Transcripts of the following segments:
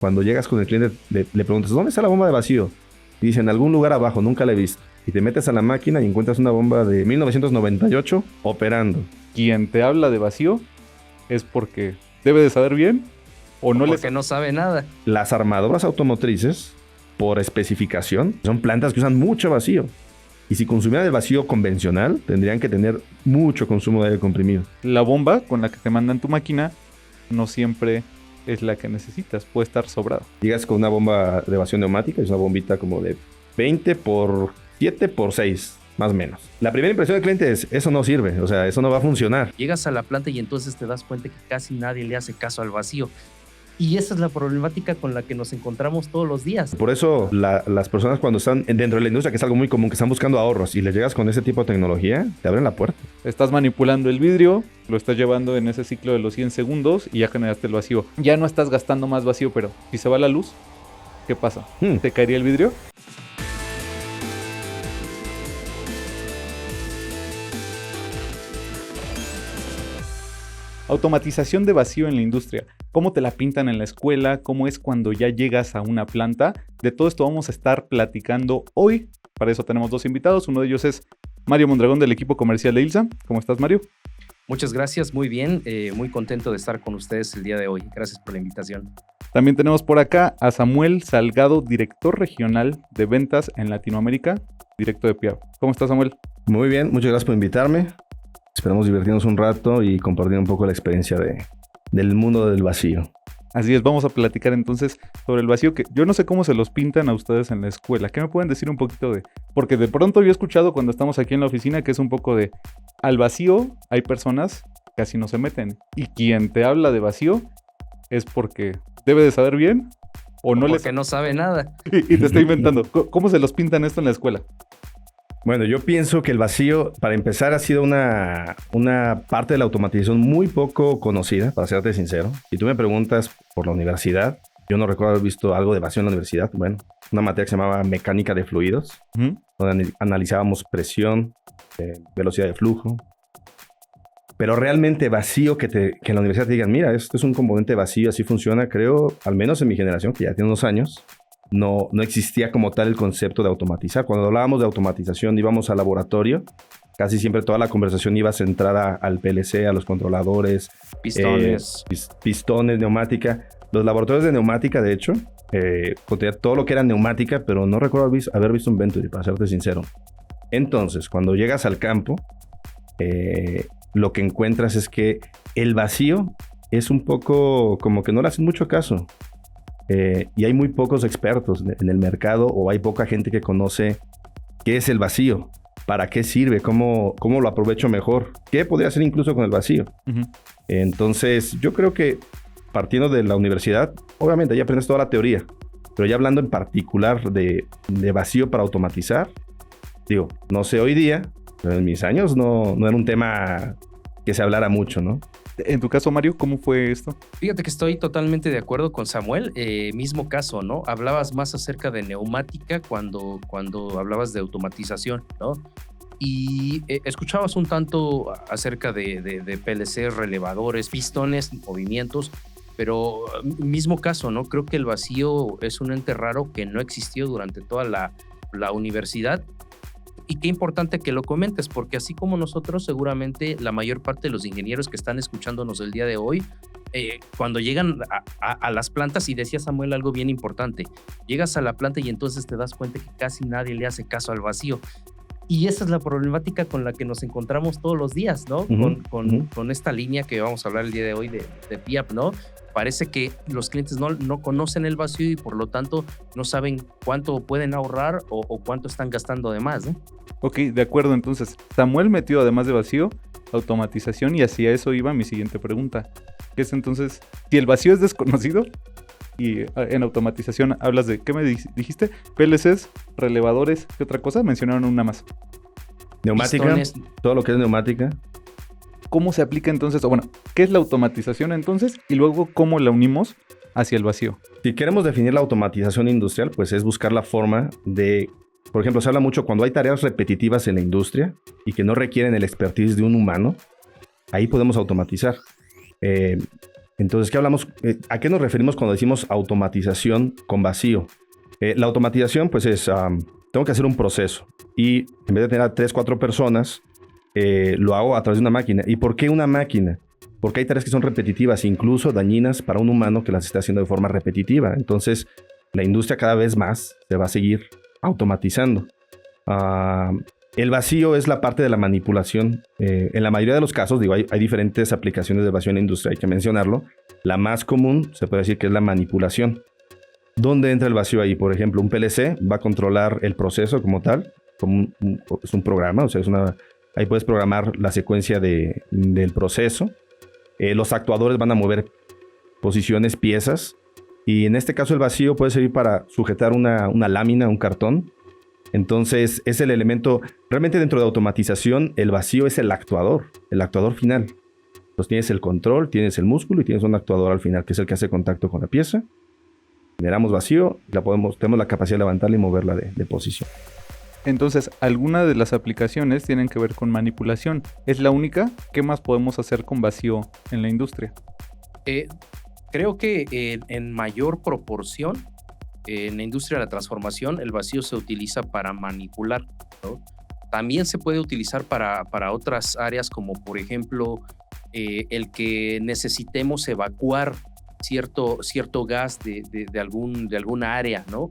Cuando llegas con el cliente, le preguntas, ¿dónde está la bomba de vacío? Y dice, en algún lugar abajo, nunca la he visto. Y te metes a la máquina y encuentras una bomba de 1998 operando. Quien te habla de vacío es porque debe de saber bien o no porque no sabe nada. Las armadoras automotrices, por especificación, son plantas que usan mucho vacío. Y si consumieran el vacío convencional, tendrían que tener mucho consumo de aire comprimido. La bomba con la que te mandan tu máquina no siempre es la que necesitas, puede estar sobrado. Llegas con una bomba de vacío neumática, es una bombita como de 20 por 7 por 6, más o menos. La primera impresión del cliente es, eso no sirve, o sea, eso no va a funcionar. Llegas a la planta y entonces te das cuenta que casi nadie le hace caso al vacío. Y esa es la problemática con la que nos encontramos todos los días. Por eso las personas cuando están dentro de la industria, que es algo muy común, que están buscando ahorros y les llegas con ese tipo de tecnología, te abren la puerta. Estás manipulando el vidrio, lo estás llevando en ese ciclo de los 100 segundos y ya generaste el vacío. Ya no estás gastando más vacío, pero si se va la luz, ¿qué pasa? ¿Te caería el vidrio? Automatización de vacío en la industria. ¿Cómo te la pintan en la escuela? ¿Cómo es cuando ya llegas a una planta? De todo esto vamos a estar platicando hoy. Para eso tenemos dos invitados. Uno de ellos es Mario Mondragón del equipo comercial de ILSA. ¿Cómo estás, Mario? Muchas gracias, muy bien. Muy contento de estar con ustedes el día de hoy. Gracias por la invitación. También tenemos por acá a Samuel Salgado, director regional de ventas en Latinoamérica, directo de PIAB. ¿Cómo estás, Samuel? Muy bien, muchas gracias por invitarme. Esperamos divertirnos un rato y compartir un poco la experiencia del mundo del vacío. Así es, vamos a platicar entonces sobre el vacío, que yo no sé cómo se los pintan a ustedes en la escuela. ¿Qué me pueden decir un poquito de...? Porque de pronto yo he escuchado cuando estamos aquí en la oficina que es un poco de... Al vacío hay personas que casi no se meten. Y quien te habla de vacío es porque debe de saber bien o no porque no sabe nada. Y te está inventando. ¿Cómo se los pintan esto en la escuela? Bueno, yo pienso que el vacío, para empezar, ha sido una parte de la automatización muy poco conocida, para serte sincero. Si tú me preguntas por la universidad, yo no recuerdo haber visto algo de vacío en la universidad. Bueno, una materia que se llamaba mecánica de fluidos, donde analizábamos presión, velocidad de flujo. Pero realmente vacío, que en la universidad te digan, mira, esto es un componente vacío, así funciona, creo, al menos en mi generación, que ya tiene unos años, no existía como tal el concepto de automatizar. Cuando hablábamos de automatización, íbamos al laboratorio, casi siempre toda la conversación iba centrada al PLC, a los controladores, pistones, pistones, neumática. Los laboratorios de neumática, de hecho, contenía todo lo que era neumática, pero no recuerdo haber visto un Venturi, para serte sincero. Entonces, cuando llegas al campo, lo que encuentras es que el vacío es un poco como que no le hacen mucho caso. Y hay muy pocos expertos en el mercado, o hay poca gente que conoce qué es el vacío, para qué sirve, cómo lo aprovecho mejor, qué podría hacer incluso con el vacío. Entonces, yo creo que partiendo de la universidad, obviamente ya aprendes toda la teoría, pero ya hablando en particular de vacío para automatizar, digo, no sé hoy día, pero en mis años no era un tema que se hablara mucho, ¿no? En tu caso, Mario, ¿cómo fue esto? Fíjate que estoy totalmente de acuerdo con Samuel. Mismo caso, ¿no? Hablabas más acerca de neumática cuando hablabas de automatización, ¿no? Y escuchabas un tanto acerca de PLC, relevadores, pistones, movimientos, pero mismo caso, ¿no? Creo que el vacío es un ente raro que no existió durante toda la universidad. Y qué importante que lo comentes, porque así como nosotros, seguramente la mayor parte de los ingenieros que están escuchándonos el día de hoy, cuando llegan a las plantas, y decía Samuel algo bien importante, llegas a la planta y entonces te das cuenta que casi nadie le hace caso al vacío. Y esa es la problemática con la que nos encontramos todos los días, ¿no? Con esta línea que vamos a hablar el día de hoy de PIAB, ¿no? Parece que los clientes no conocen el vacío y por lo tanto no saben cuánto pueden ahorrar o cuánto están gastando de más, ¿no? Ok, de acuerdo. Entonces, Samuel metió además de vacío, automatización, y hacia eso iba mi siguiente pregunta. Que es entonces, si el vacío es desconocido y en automatización hablas de, ¿qué me dijiste? PLCs, relevadores, ¿qué otra cosa? Mencionaron una más. Neumática, pistones, todo lo que es neumática. ¿Cómo se aplica entonces? O bueno, ¿qué es la automatización entonces? Y luego, ¿cómo la unimos hacia el vacío? Si queremos definir la automatización industrial, pues es buscar la forma de... Por ejemplo, se habla mucho cuando hay tareas repetitivas en la industria y que no requieren el expertise de un humano, ahí podemos automatizar. En Entonces, ¿qué hablamos? ¿A qué nos referimos cuando decimos automatización con vacío? La automatización, pues es, tengo que hacer un proceso y en vez de tener a 3, 4 personas, lo hago a través de una máquina. ¿Y por qué una máquina? Porque hay tareas que son repetitivas, incluso dañinas para un humano que las esté haciendo de forma repetitiva. Entonces, la industria cada vez más se va a seguir automatizando. El vacío es la parte de la manipulación. En la mayoría de los casos, digo, hay diferentes aplicaciones de vacío en la industria, hay que mencionarlo. La más común se puede decir que es la manipulación. ¿Dónde entra el vacío ahí? Por ejemplo, un PLC va a controlar el proceso como tal, como es un programa, o sea, ahí puedes programar la secuencia del proceso. Los actuadores van a mover posiciones, piezas, y en este caso el vacío puede servir para sujetar una lámina, un cartón. Entonces es el elemento, realmente dentro de automatización, el vacío es el actuador final. Entonces tienes el control, tienes el músculo y tienes un actuador al final, que es el que hace contacto con la pieza. Generamos vacío, tenemos la capacidad de levantarla y moverla de posición. Entonces, algunas de las aplicaciones tienen que ver con manipulación. ¿Es la única? ¿Qué más podemos hacer con vacío en la industria? Creo que en mayor proporción, en la industria de la transformación, el vacío se utiliza para manipular, ¿no? También se puede utilizar para otras áreas, como por ejemplo, el que necesitemos evacuar cierto gas de alguna área, ¿no?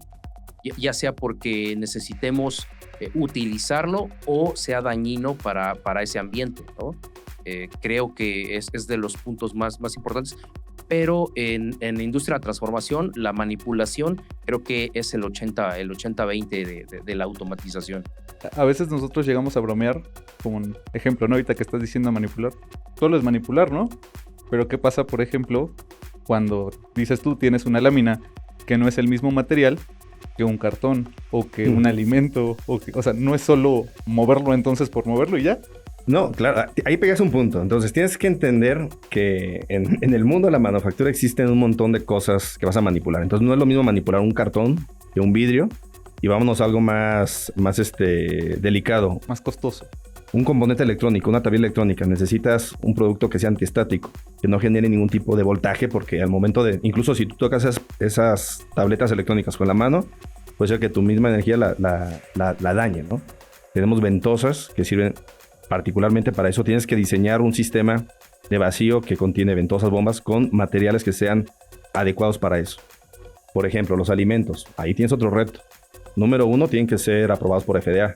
Ya sea porque necesitemos utilizarlo o sea dañino para ese ambiente, ¿no? Creo que es de los puntos más importantes, pero en la industria de la transformación, la manipulación creo que es el 80-20 de la automatización. A veces nosotros llegamos a bromear, como un ejemplo, ¿no? Ahorita que estás diciendo manipular, solo es manipular, ¿no? Pero ¿qué pasa, por ejemplo, cuando dices tú tienes una lámina que no es el mismo material que un cartón o que un alimento? O sea, no es solo moverlo entonces por moverlo y ya. No, claro, ahí pegas un punto. Entonces tienes que entender que en el mundo de la manufactura existen un montón de cosas que vas a manipular. Entonces no es lo mismo manipular un cartón que un vidrio. Y vámonos a algo más delicado. Más costoso. Un componente electrónico, una tablilla electrónica. Necesitas un producto que sea antiestático, que no genere ningún tipo de voltaje, porque al momento incluso si tú tocas esas tabletas electrónicas con la mano, puede ser que tu misma energía la dañe, ¿no? Tenemos ventosas que sirven particularmente para eso. Tienes que diseñar un sistema de vacío que contiene ventosas, bombas, con materiales que sean adecuados para eso. Por ejemplo, los alimentos. Ahí tienes otro reto. Número 1, tienen que ser aprobados por FDA.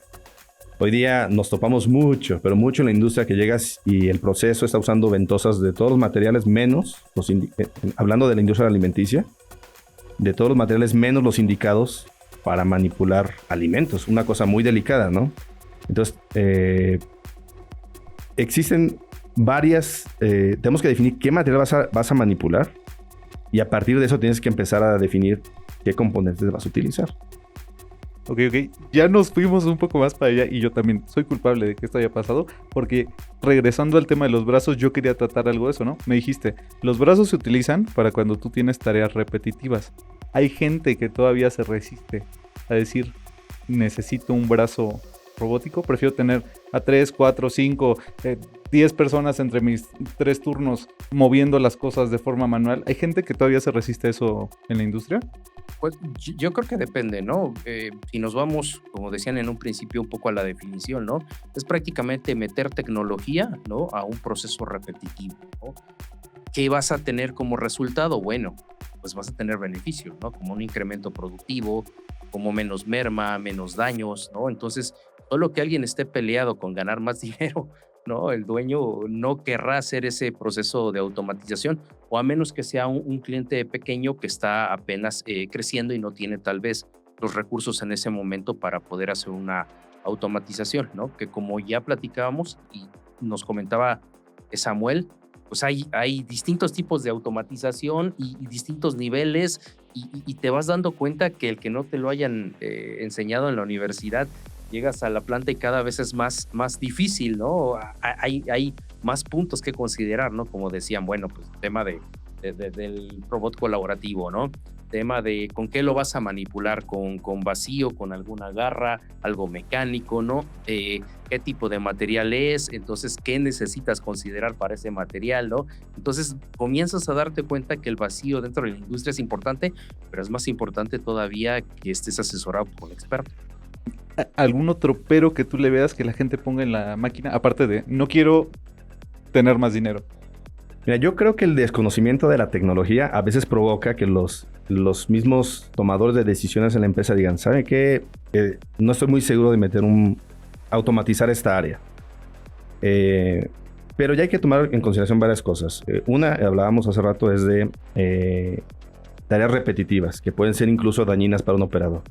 Hoy día nos topamos mucho, pero mucho en la industria que llegas y el proceso está usando ventosas de todos los materiales menos, hablando de la industria alimenticia, de todos los materiales menos los indicados para manipular alimentos. Una cosa muy delicada, ¿no? Entonces, existen varias, tenemos que definir qué material vas a manipular y a partir de eso tienes que empezar a definir qué componentes vas a utilizar. Ok, ya nos fuimos un poco más para allá y yo también soy culpable de que esto haya pasado, porque regresando al tema de los brazos, yo quería tratar algo de eso, ¿no? Me dijiste, los brazos se utilizan para cuando tú tienes tareas repetitivas. Hay gente que todavía se resiste a decir, necesito un brazo robótico, prefiero tener a 3, 4, 5, 10 personas entre mis 3 turnos moviendo las cosas de forma manual. ¿Hay gente que todavía se resiste a eso en la industria? Pues yo creo que depende, ¿no? Si nos vamos, como decían en un principio, un poco a la definición, ¿no? Es prácticamente meter tecnología, ¿no? A un proceso repetitivo, ¿no? ¿Qué vas a tener como resultado? Bueno, pues vas a tener beneficios, ¿no? Como un incremento productivo, como menos merma, menos daños, ¿no? Entonces, solo que alguien esté peleado con ganar más dinero, ¿no? El dueño no querrá hacer ese proceso de automatización, o a menos que sea un cliente pequeño que está apenas creciendo y no tiene tal vez los recursos en ese momento para poder hacer una automatización, ¿no? Que como ya platicábamos y nos comentaba Samuel, pues hay distintos tipos de automatización y distintos niveles y te vas dando cuenta que el que no te lo hayan enseñado en la universidad, llegas a la planta y cada vez es más difícil, ¿no? Hay más puntos que considerar, ¿no? Como decían, bueno, pues el tema del robot colaborativo, ¿no? tema de con qué lo vas a manipular, con vacío, con alguna garra, algo mecánico, ¿no? Qué tipo de material es, entonces qué necesitas considerar para ese material, ¿no? Entonces comienzas a darte cuenta que el vacío dentro de la industria es importante, pero es más importante todavía que estés asesorado por un experto. ¿Algún otro pero que tú le veas que la gente ponga en la máquina? Aparte de, no quiero tener más dinero. Mira, yo creo que el desconocimiento de la tecnología a veces provoca que los mismos tomadores de decisiones en la empresa digan, ¿sabe qué? No estoy muy seguro de automatizar esta área. Pero ya hay que tomar en consideración varias cosas. Una, hablábamos hace rato, es de tareas repetitivas, que pueden ser incluso dañinas para un operador.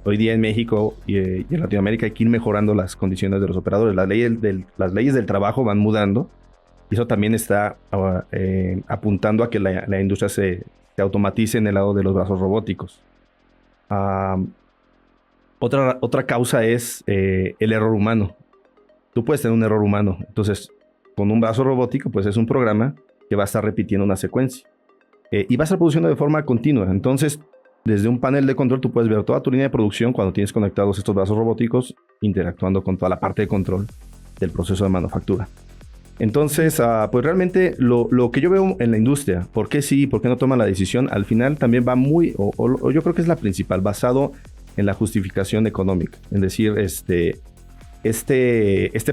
Hoy día en México y en Latinoamérica hay que ir mejorando las condiciones de los operadores. Las leyes del trabajo van mudando. Y eso también está apuntando a que la industria se automatice en el lado de los brazos robóticos. Otra causa es el error humano. Tú puedes tener un error humano. Entonces, con un brazo robótico, pues es un programa que va a estar repitiendo una secuencia. Y va a estar produciendo de forma continua. Entonces, desde un panel de control, tú puedes ver toda tu línea de producción cuando tienes conectados estos brazos robóticos, interactuando con toda la parte de control del proceso de manufactura. Entonces, pues realmente lo que yo veo en la industria, ¿por qué sí, por qué no toma la decisión? Al final también va o yo creo que es la principal, basado en la justificación económica. Es decir, este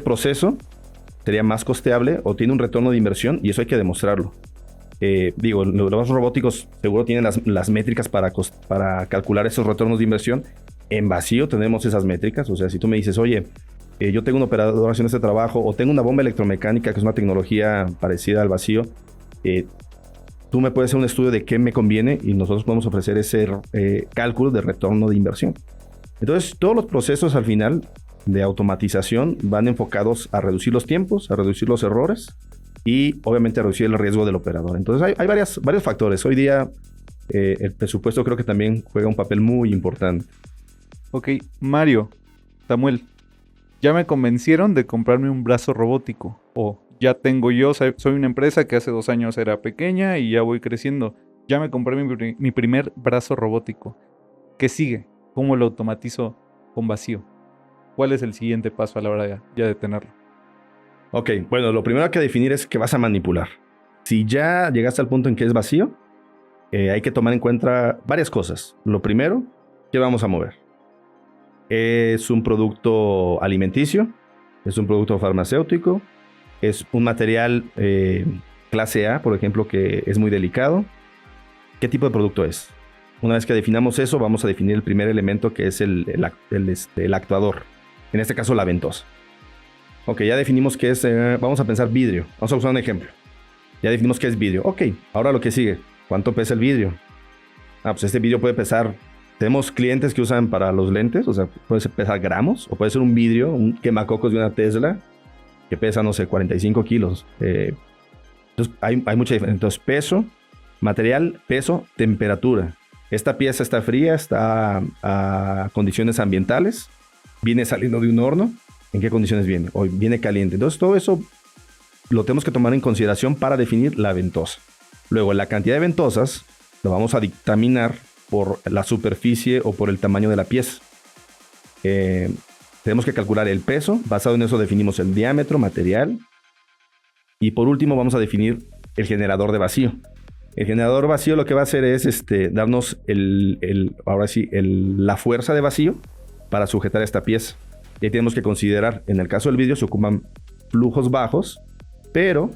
proceso sería más costeable o tiene un retorno de inversión y eso hay que demostrarlo. Los brazos robóticos seguro tienen las métricas para calcular esos retornos de inversión. En vacío tenemos esas métricas. O sea, si tú me dices, oye, yo tengo un operador haciendo este trabajo o tengo una bomba electromecánica que es una tecnología parecida al vacío, tú me puedes hacer un estudio de qué me conviene y nosotros podemos ofrecer ese cálculo de retorno de inversión. Entonces, todos los procesos al final de automatización van enfocados a reducir los tiempos, a reducir los errores y obviamente a reducir el riesgo del operador. Entonces, hay varios factores. Hoy día el presupuesto creo que también juega un papel muy importante. Ok, Mario, Samuel, ya me convencieron de comprarme un brazo robótico. O ya tengo soy una empresa que hace 2 años era pequeña y ya voy creciendo. Ya me compré mi primer brazo robótico. ¿Qué sigue? ¿Cómo lo automatizo con vacío? ¿Cuál es el siguiente paso a la hora ya de tenerlo? Ok, bueno, lo primero que definir es que vas a manipular. Si ya llegaste al punto en que es vacío, hay que tomar en cuenta varias cosas. Lo primero, ¿qué vamos a mover? ¿Es un producto alimenticio? ¿Es un producto farmacéutico? ¿Es un material clase A, por ejemplo, que es muy delicado? ¿Qué tipo de producto es? Una vez que definamos eso, vamos a definir el primer elemento, que es el actuador. En este caso, la ventosa. Ok, ya definimos qué es, vamos a pensar vidrio. Vamos a usar un ejemplo. Ya definimos qué es vidrio. Ok, ahora lo que sigue. ¿Cuánto pesa el vidrio? Pues este vidrio puede pesar... Tenemos clientes que usan para los lentes, o sea, puede pesar gramos, o puede ser un vidrio, un quemacocos de una Tesla, que pesa, no sé, 45 kilos. Entonces, hay mucha diferencia. Entonces, peso, material, peso, temperatura. Esta pieza está fría, está a condiciones ambientales, viene saliendo de un horno. ¿En qué condiciones viene? Hoy viene caliente. Entonces, todo eso lo tenemos que tomar en consideración para definir la ventosa. Luego, la cantidad de ventosas lo vamos a dictaminar por la superficie o por el tamaño de la pieza. Tenemos que calcular el peso. Basado en eso definimos el diámetro, material. Y por último vamos a definir el generador de vacío. El generador vacío lo que va a hacer es darnos la fuerza de vacío para sujetar esta pieza. Y ahí tenemos que considerar, en el caso del vidrio se ocupan flujos bajos, pero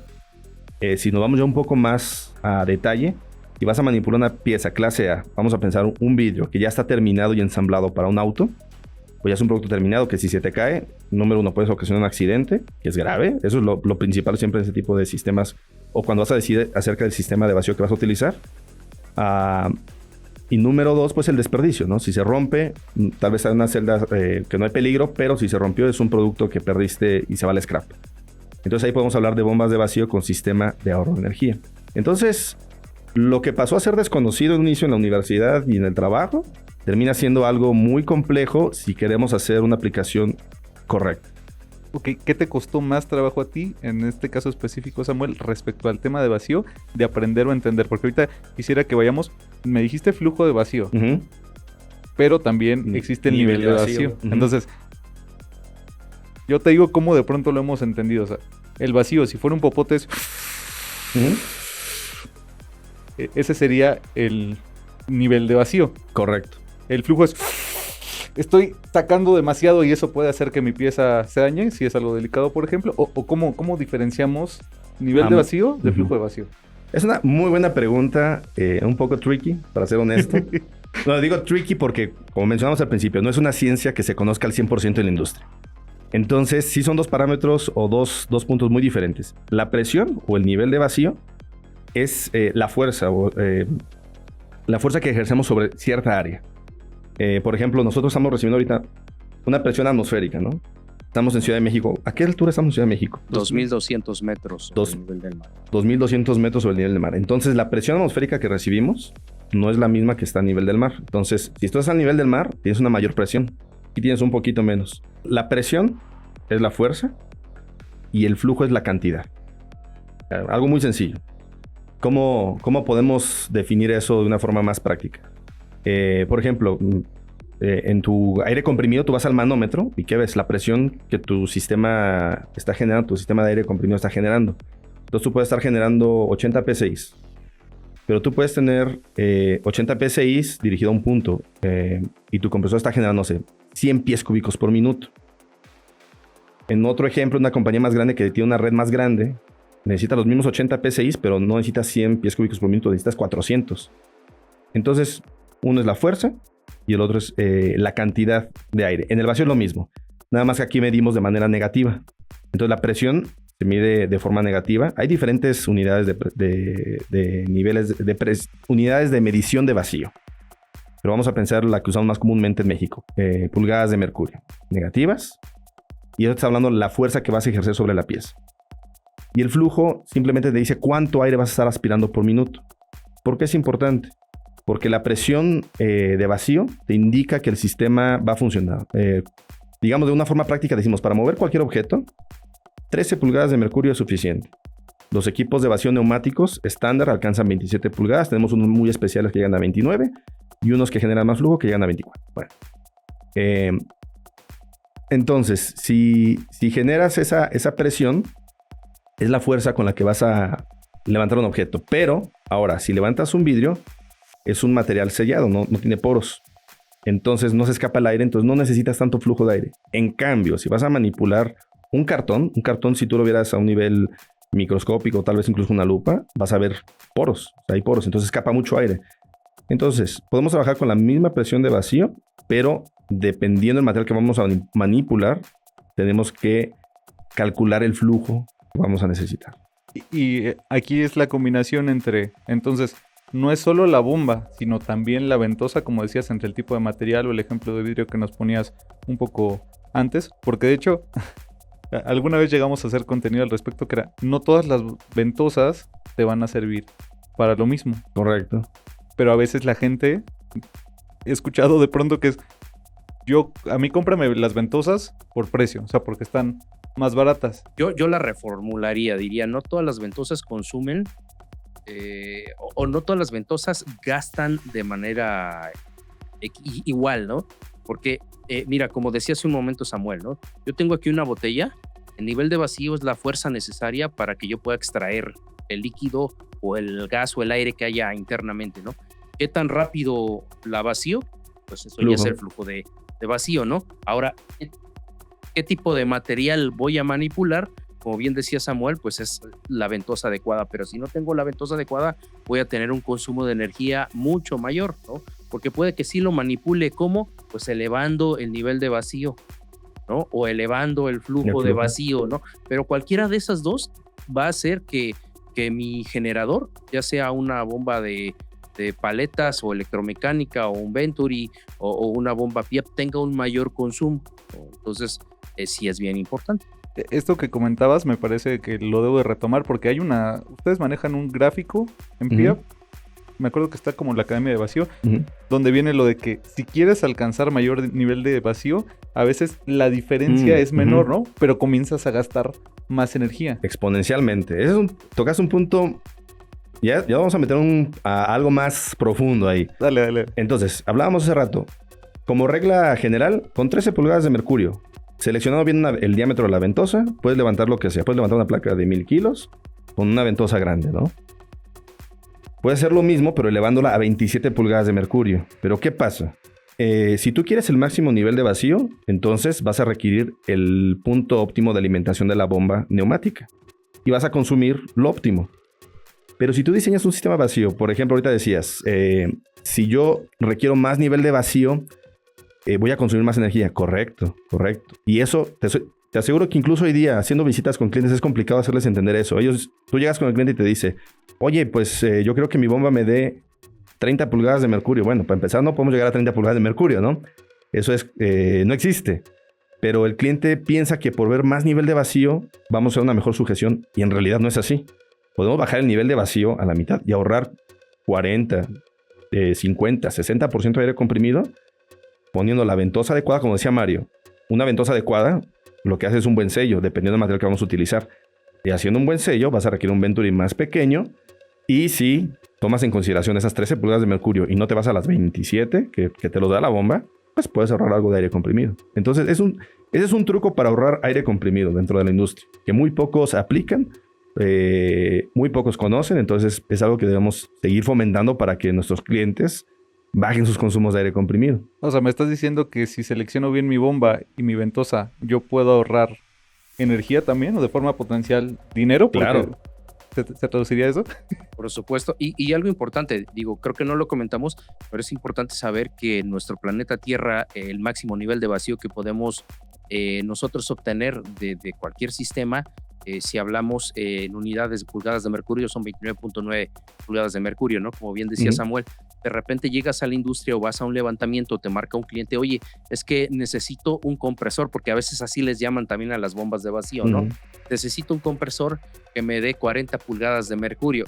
si nos vamos ya un poco más a detalle, si vas a manipular una pieza clase A, vamos a pensar un vidrio que ya está terminado y ensamblado para un auto, pues ya es un producto terminado que si se te cae, número uno, puedes ocasionar un accidente, que es grave. Eso es lo principal siempre en ese tipo de sistemas, o cuando vas a decidir acerca del sistema de vacío que vas a utilizar. Y número dos, pues el desperdicio, ¿no? Si se rompe, tal vez hay una celda que no hay peligro, pero si se rompió es un producto que perdiste y se va al scrap. Entonces ahí podemos hablar de bombas de vacío con sistema de ahorro de energía. Entonces, lo que pasó a ser desconocido en un inicio en la universidad y en el trabajo, termina siendo algo muy complejo si queremos hacer una aplicación correcta. Ok, ¿qué te costó más trabajo a ti, en este caso específico, Samuel, respecto al tema de vacío, de aprender o entender? Porque ahorita quisiera que vayamos, me dijiste flujo de vacío, pero también existe el nivel de vacío. Entonces, yo te digo cómo de pronto lo hemos entendido. O sea, el vacío, si fuera un popote, es... ese sería el nivel de vacío. Correcto. El flujo es... Estoy sacando demasiado y eso puede hacer que mi pieza se dañe, si es algo delicado, por ejemplo. O ¿cómo diferenciamos nivel de vacío de flujo de vacío? Es una muy buena pregunta, un poco tricky, para ser honesto. No, digo tricky porque, como mencionamos al principio, no es una ciencia que se conozca al 100% en la industria. Entonces, sí son dos parámetros o dos puntos muy diferentes. La presión o el nivel de vacío es la fuerza que ejercemos sobre cierta área. Por ejemplo, nosotros estamos recibiendo ahorita una presión atmosférica, ¿no? Estamos en Ciudad de México. ¿A qué altura estamos en Ciudad de México? 2.200 metros sobre el nivel del mar. 2.200 metros sobre el nivel del mar. Entonces, la presión atmosférica que recibimos no es la misma que está a nivel del mar. Entonces, si estás al nivel del mar, tienes una mayor presión. Aquí tienes un poquito menos. La presión es la fuerza y el flujo es la cantidad. Algo muy sencillo. ¿Cómo podemos definir eso de una forma más práctica? Por ejemplo, en tu aire comprimido tú vas al manómetro y ¿qué ves? La presión que tu sistema está generando, tu sistema de aire comprimido está generando. Entonces tú puedes estar generando 80 psi, pero tú puedes tener 80 psi dirigido a un punto y tu compresor está generando, no sé, 100 pies cúbicos por minuto. En otro ejemplo, una compañía más grande que tiene una red más grande necesita los mismos 80 psi, pero no necesita 100 pies cúbicos por minuto, necesitas 400. Entonces, uno es la fuerza y el otro es la cantidad de aire. En el vacío es lo mismo, nada más que aquí medimos de manera negativa. Entonces la presión se mide de forma negativa. Hay diferentes unidades de niveles unidades de medición de vacío. Pero vamos a pensar la que usamos más comúnmente en México. Pulgadas de mercurio. Negativas. Y eso está hablando de la fuerza que vas a ejercer sobre la pieza. Y el flujo simplemente te dice cuánto aire vas a estar aspirando por minuto. ¿Por qué es importante? Porque la presión de vacío te indica que el sistema va a funcionar. Digamos, de una forma práctica decimos, para mover cualquier objeto, 13 pulgadas de mercurio es suficiente. Los equipos de vacío neumáticos estándar alcanzan 27 pulgadas. Tenemos unos muy especiales que llegan a 29 y unos que generan más flujo que llegan a 24. Bueno. Entonces, si generas esa presión, es la fuerza con la que vas a levantar un objeto. Pero, ahora, si levantas un vidrio, es un material sellado, no tiene poros. Entonces no se escapa el aire, entonces no necesitas tanto flujo de aire. En cambio, si vas a manipular un cartón, si tú lo vieras a un nivel microscópico, tal vez incluso una lupa, vas a ver poros. O sea, hay poros, entonces escapa mucho aire. Entonces, podemos trabajar con la misma presión de vacío, pero dependiendo del material que vamos a manipular, tenemos que calcular el flujo que vamos a necesitar. Y aquí es la combinación entre, entonces, no es solo la bomba, sino también la ventosa, como decías, entre el tipo de material o el ejemplo de vidrio que nos ponías un poco antes, porque de hecho, alguna vez llegamos a hacer contenido al respecto que era, no todas las ventosas te van a servir para lo mismo. Correcto. Pero a veces la gente, he escuchado de pronto que es, a mí cómprame las ventosas por precio, o sea, porque están más baratas. Yo la reformularía, diría, no todas las ventosas consumen o no todas las ventosas gastan de manera igual, ¿no? Porque, mira, como decía hace un momento Samuel, ¿no? Yo tengo aquí una botella, el nivel de vacío es la fuerza necesaria para que yo pueda extraer el líquido o el gas o el aire que haya internamente, ¿no? ¿Qué tan rápido la vacío? Pues eso ya es el flujo de vacío, ¿no? Ahora, ¿qué tipo de material voy a manipular? Como bien decía Samuel, pues es la ventosa adecuada, pero si no tengo la ventosa adecuada, voy a tener un consumo de energía mucho mayor, ¿no? Porque puede que sí lo manipule, ¿cómo? Pues elevando el nivel de vacío, ¿no? O elevando el flujo de vacío, ¿no? Pero cualquiera de esas dos va a hacer que mi generador, ya sea una bomba de paletas o electromecánica o un Venturi o una bomba PIEP, tenga un mayor consumo, ¿no? Entonces, sí es bien importante. Esto que comentabas me parece que lo debo de retomar porque ustedes manejan un gráfico en PIEP me acuerdo que está como la Academia de Vacío, Ujú. donde viene lo de que si quieres alcanzar mayor nivel de vacío, a veces la diferencia es menor, Ujú. ¿no? Pero comienzas a gastar más energía. Exponencialmente. Tocas un punto. Ya vamos a meter a algo más profundo ahí. Dale. Entonces, hablábamos hace rato. Como regla general, con 13 pulgadas de mercurio, seleccionando bien el diámetro de la ventosa, puedes levantar lo que sea. Puedes levantar una placa de 1000 kilos con una ventosa grande, ¿no? Puedes hacer lo mismo, pero elevándola a 27 pulgadas de mercurio. Pero ¿qué pasa? Si tú quieres el máximo nivel de vacío, entonces vas a requerir el punto óptimo de alimentación de la bomba neumática. Y vas a consumir lo óptimo. Pero si tú diseñas un sistema vacío, por ejemplo, ahorita decías, si yo requiero más nivel de vacío, voy a consumir más energía. Correcto. Y eso, te aseguro que incluso hoy día, haciendo visitas con clientes, es complicado hacerles entender eso. Tú llegas con el cliente y te dice, oye, pues yo creo que mi bomba me dé 30 pulgadas de mercurio. Bueno, para empezar no podemos llegar a 30 pulgadas de mercurio, ¿no? Eso no existe. Pero el cliente piensa que por ver más nivel de vacío vamos a hacer una mejor sujeción y en realidad no es así. Podemos bajar el nivel de vacío a la mitad y ahorrar 40, 50, 60% de aire comprimido poniendo la ventosa adecuada, como decía Mario. Una ventosa adecuada lo que hace es un buen sello, dependiendo del material que vamos a utilizar. Y haciendo un buen sello vas a requerir un Venturi más pequeño y si tomas en consideración esas 13 pulgadas de mercurio y no te vas a las 27 que te lo da la bomba, pues puedes ahorrar algo de aire comprimido. Entonces ese es un truco para ahorrar aire comprimido dentro de la industria, que muy pocos aplican, muy pocos conocen, entonces es algo que debemos seguir fomentando para que nuestros clientes bajen sus consumos de aire comprimido. O sea, me estás diciendo que si selecciono bien mi bomba y mi ventosa, yo puedo ahorrar energía también o de forma potencial dinero. Claro. ¿Se traduciría eso? Por supuesto. Y algo importante, digo, creo que no lo comentamos, pero es importante saber que en nuestro planeta Tierra el máximo nivel de vacío que podemos nosotros obtener de cualquier sistema, si hablamos en unidades de pulgadas de mercurio, son 29.9 pulgadas de mercurio, ¿no? Como bien decía Samuel, de repente llegas a la industria o vas a un levantamiento, te marca un cliente, oye, es que necesito un compresor, porque a veces así les llaman también a las bombas de vacío, ¿no? Necesito un compresor que me dé 40 pulgadas de mercurio.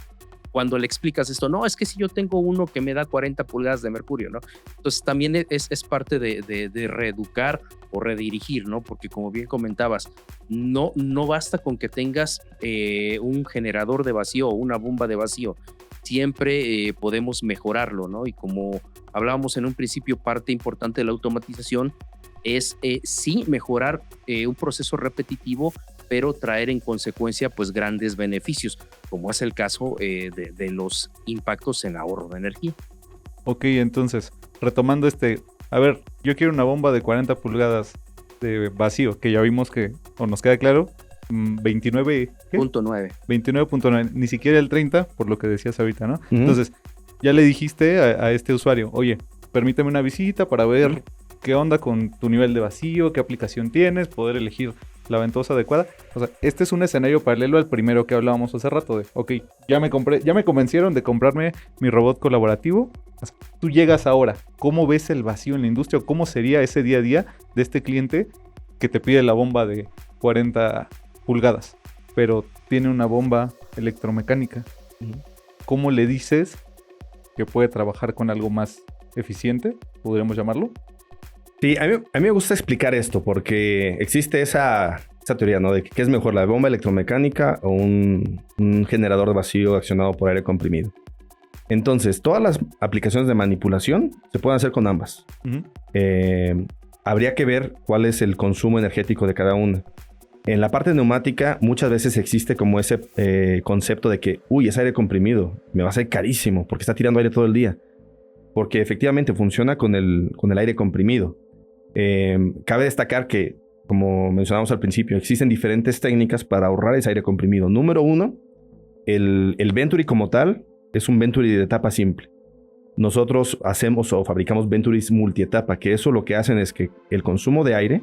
Cuando le explicas esto, no, es que si yo tengo uno que me da 40 pulgadas de mercurio, ¿no? Entonces también es parte de reeducar o redirigir, ¿no? Porque como bien comentabas, no basta con que tengas un generador de vacío o una bomba de vacío. Siempre podemos mejorarlo, ¿no? Y como hablábamos en un principio, parte importante de la automatización es sí mejorar un proceso repetitivo, pero traer en consecuencia pues grandes beneficios, como es el caso de los impactos en ahorro de energía. Ok, entonces, retomando a ver, yo quiero una bomba de 40 pulgadas de vacío, que ya vimos que, o nos queda claro, 29.9, ni siquiera el 30, por lo que decías ahorita, ¿no? Entonces, ya le dijiste a este usuario, oye, permíteme una visita para ver qué onda con tu nivel de vacío, qué aplicación tienes, poder elegir la ventosa adecuada. O sea, este es un escenario paralelo al primero que hablábamos hace rato de, ok, ya me convencieron de comprarme mi robot colaborativo. O sea, tú llegas ahora, ¿cómo ves el vacío en la industria? ¿O cómo sería ese día a día de este cliente que te pide la bomba de 40 pulgadas, pero tiene una bomba electromecánica? ¿Cómo le dices que puede trabajar con algo más eficiente? ¿Podríamos llamarlo? Sí, a mí me gusta explicar esto porque existe esa teoría, ¿no? De que qué es mejor, la bomba electromecánica o un generador de vacío accionado por aire comprimido. Entonces, todas las aplicaciones de manipulación se pueden hacer con ambas. Habría que ver cuál es el consumo energético de cada una. En la parte neumática muchas veces existe como ese concepto de que, es aire comprimido, me va a ser carísimo porque está tirando aire todo el día. Porque efectivamente funciona con el aire comprimido. Cabe destacar que, como mencionamos al principio, existen diferentes técnicas para ahorrar ese aire comprimido. Número 1, el Venturi como tal es un Venturi de etapa simple. Nosotros hacemos o fabricamos Venturis multietapa, que eso lo que hacen es que el consumo de aire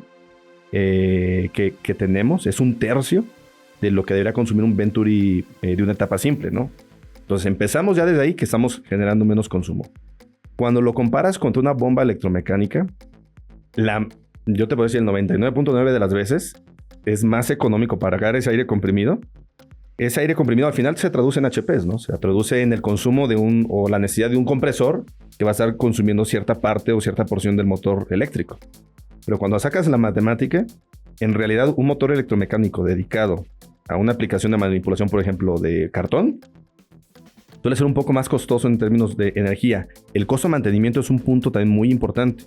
que tenemos es 1/3 de lo que debería consumir un Venturi de una etapa simple, ¿no? Entonces empezamos ya desde ahí que estamos generando menos consumo. Cuando lo comparas contra una bomba electromecánica, yo te puedo decir el 99.9 de las veces es más económico pagar ese aire comprimido ese aire comprimido al final se traduce en HPs, ¿no? Se traduce en el consumo o la necesidad de un compresor que va a estar consumiendo cierta parte o cierta porción del motor eléctrico. Pero cuando sacas la matemática, en realidad un motor electromecánico dedicado a una aplicación de manipulación, por ejemplo, de cartón, suele ser un poco más costoso en términos de energía. El costo de mantenimiento es un punto también muy importante.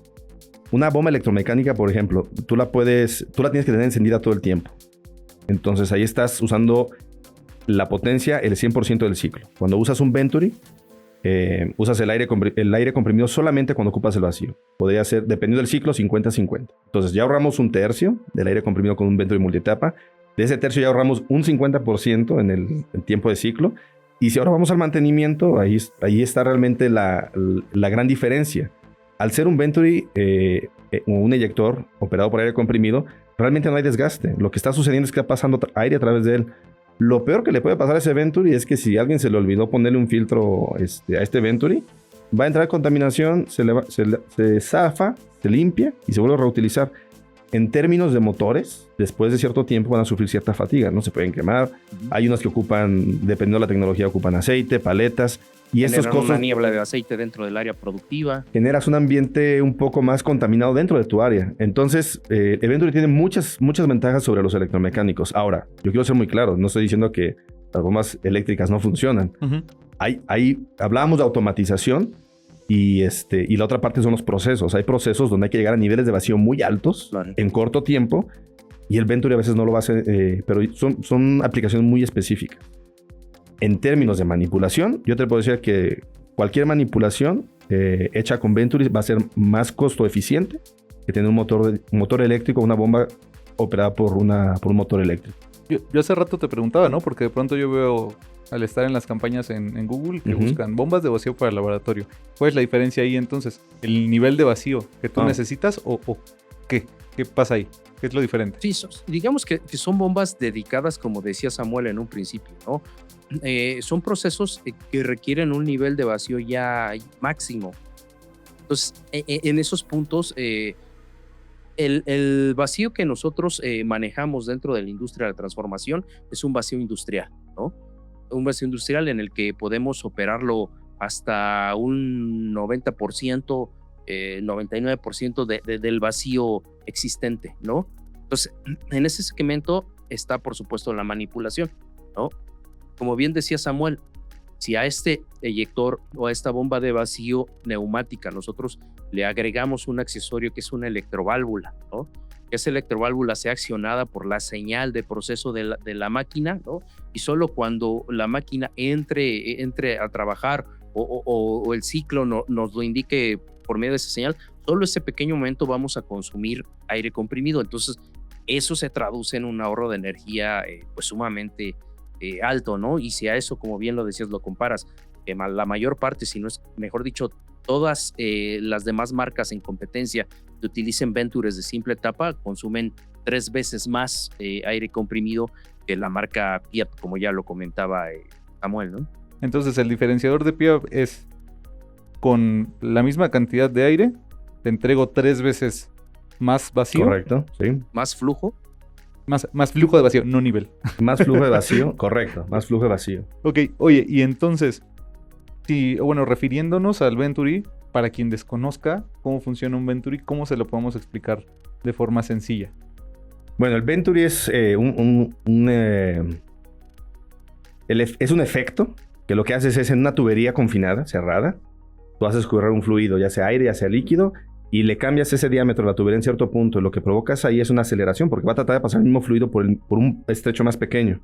Una bomba electromecánica, por ejemplo, tú la tienes que tener encendida todo el tiempo. Entonces ahí estás usando la potencia el 100% del ciclo. Cuando usas un Venturi, usas el aire comprimido solamente cuando ocupas el vacío. Podría ser, dependiendo del ciclo, 50-50. Entonces ya ahorramos un tercio del aire comprimido con un Venturi multietapa. De ese tercio ya ahorramos un 50% en el tiempo de ciclo. Y si ahora vamos al mantenimiento, ahí está realmente la gran diferencia. Al ser un Venturi o un eyector operado por aire comprimido, realmente no hay desgaste. Lo que está sucediendo es que está pasando aire a través de él. Lo peor que le puede pasar a ese Venturi es que si a alguien se le olvidó ponerle un filtro a este Venturi, va a entrar contaminación, se zafa, se limpia y se vuelve a reutilizar. En términos de motores, después de cierto tiempo van a sufrir cierta fatiga, ¿no? Se pueden quemar. Hay unos que ocupan, dependiendo de la tecnología, ocupan aceite, paletas. Y estos costos, una niebla de aceite dentro del área productiva. Generas un ambiente un poco más contaminado dentro de tu área. Entonces, el Venturi tiene muchas ventajas sobre los electromecánicos. Ahora, yo quiero ser muy claro. No estoy diciendo que las bombas eléctricas no funcionan. Uh-huh. Hablábamos de automatización. Y la otra parte son los procesos. Hay procesos donde hay que llegar a niveles de vacío muy altos, claro, en corto tiempo, y el Venturi a veces no lo va a hacer, pero son aplicaciones muy específicas. En términos de manipulación, yo te puedo decir que cualquier manipulación hecha con Venturi va a ser más costo eficiente que tener un motor eléctrico o una bomba operada por un motor eléctrico. Yo hace rato te preguntaba, ¿no? Porque de pronto yo veo, al estar en las campañas en Google, que buscan bombas de vacío para el laboratorio. ¿Cuál es la diferencia ahí entonces? ¿El nivel de vacío que tú necesitas o qué? ¿Qué pasa ahí? ¿Qué es lo diferente? Sí, digamos que son bombas dedicadas, como decía Samuel en un principio, ¿no? Son procesos que requieren un nivel de vacío ya máximo. Entonces, en esos puntos, el vacío que nosotros manejamos dentro de la industria de la transformación es un vacío industrial, ¿no? Un vacío industrial en el que podemos operarlo hasta un 90%, 99% del vacío existente, ¿no? Entonces, en ese segmento está, por supuesto, la manipulación, ¿no? Como bien decía Samuel, si a este eyector o a esta bomba de vacío neumática nosotros le agregamos un accesorio que es una electroválvula, ¿no? Que esa electroválvula sea accionada por la señal de proceso de la máquina, ¿no? Y solo cuando la máquina entre a trabajar o el ciclo nos lo indique por medio de esa señal, solo ese pequeño momento vamos a consumir aire comprimido. Entonces, eso se traduce en un ahorro de energía pues sumamente alto, ¿no? Y si a eso, como bien lo decías, lo comparas, la mayor parte, si no es mejor dicho, todas las demás marcas en competencia que utilicen Venturis de simple etapa consumen 3 veces más aire comprimido que la marca Piap, como ya lo comentaba Samuel, ¿no? Entonces el diferenciador de Piap es con la misma cantidad de aire, te entrego 3 veces más vacío. Correcto, sí. Más flujo. Más flujo de vacío, no nivel. Más flujo de vacío, correcto, más flujo de vacío. Ok, oye, y entonces, refiriéndonos al Venturi, para quien desconozca cómo funciona un Venturi, ¿cómo se lo podemos explicar de forma sencilla? Bueno, el Venturi es es un efecto que lo que haces es en una tubería confinada, cerrada, tú haces correr un fluido, ya sea aire, ya sea líquido, y le cambias ese diámetro de la tubería en cierto punto. Lo que provocas ahí es una aceleración, porque va a tratar de pasar el mismo fluido por un estrecho más pequeño.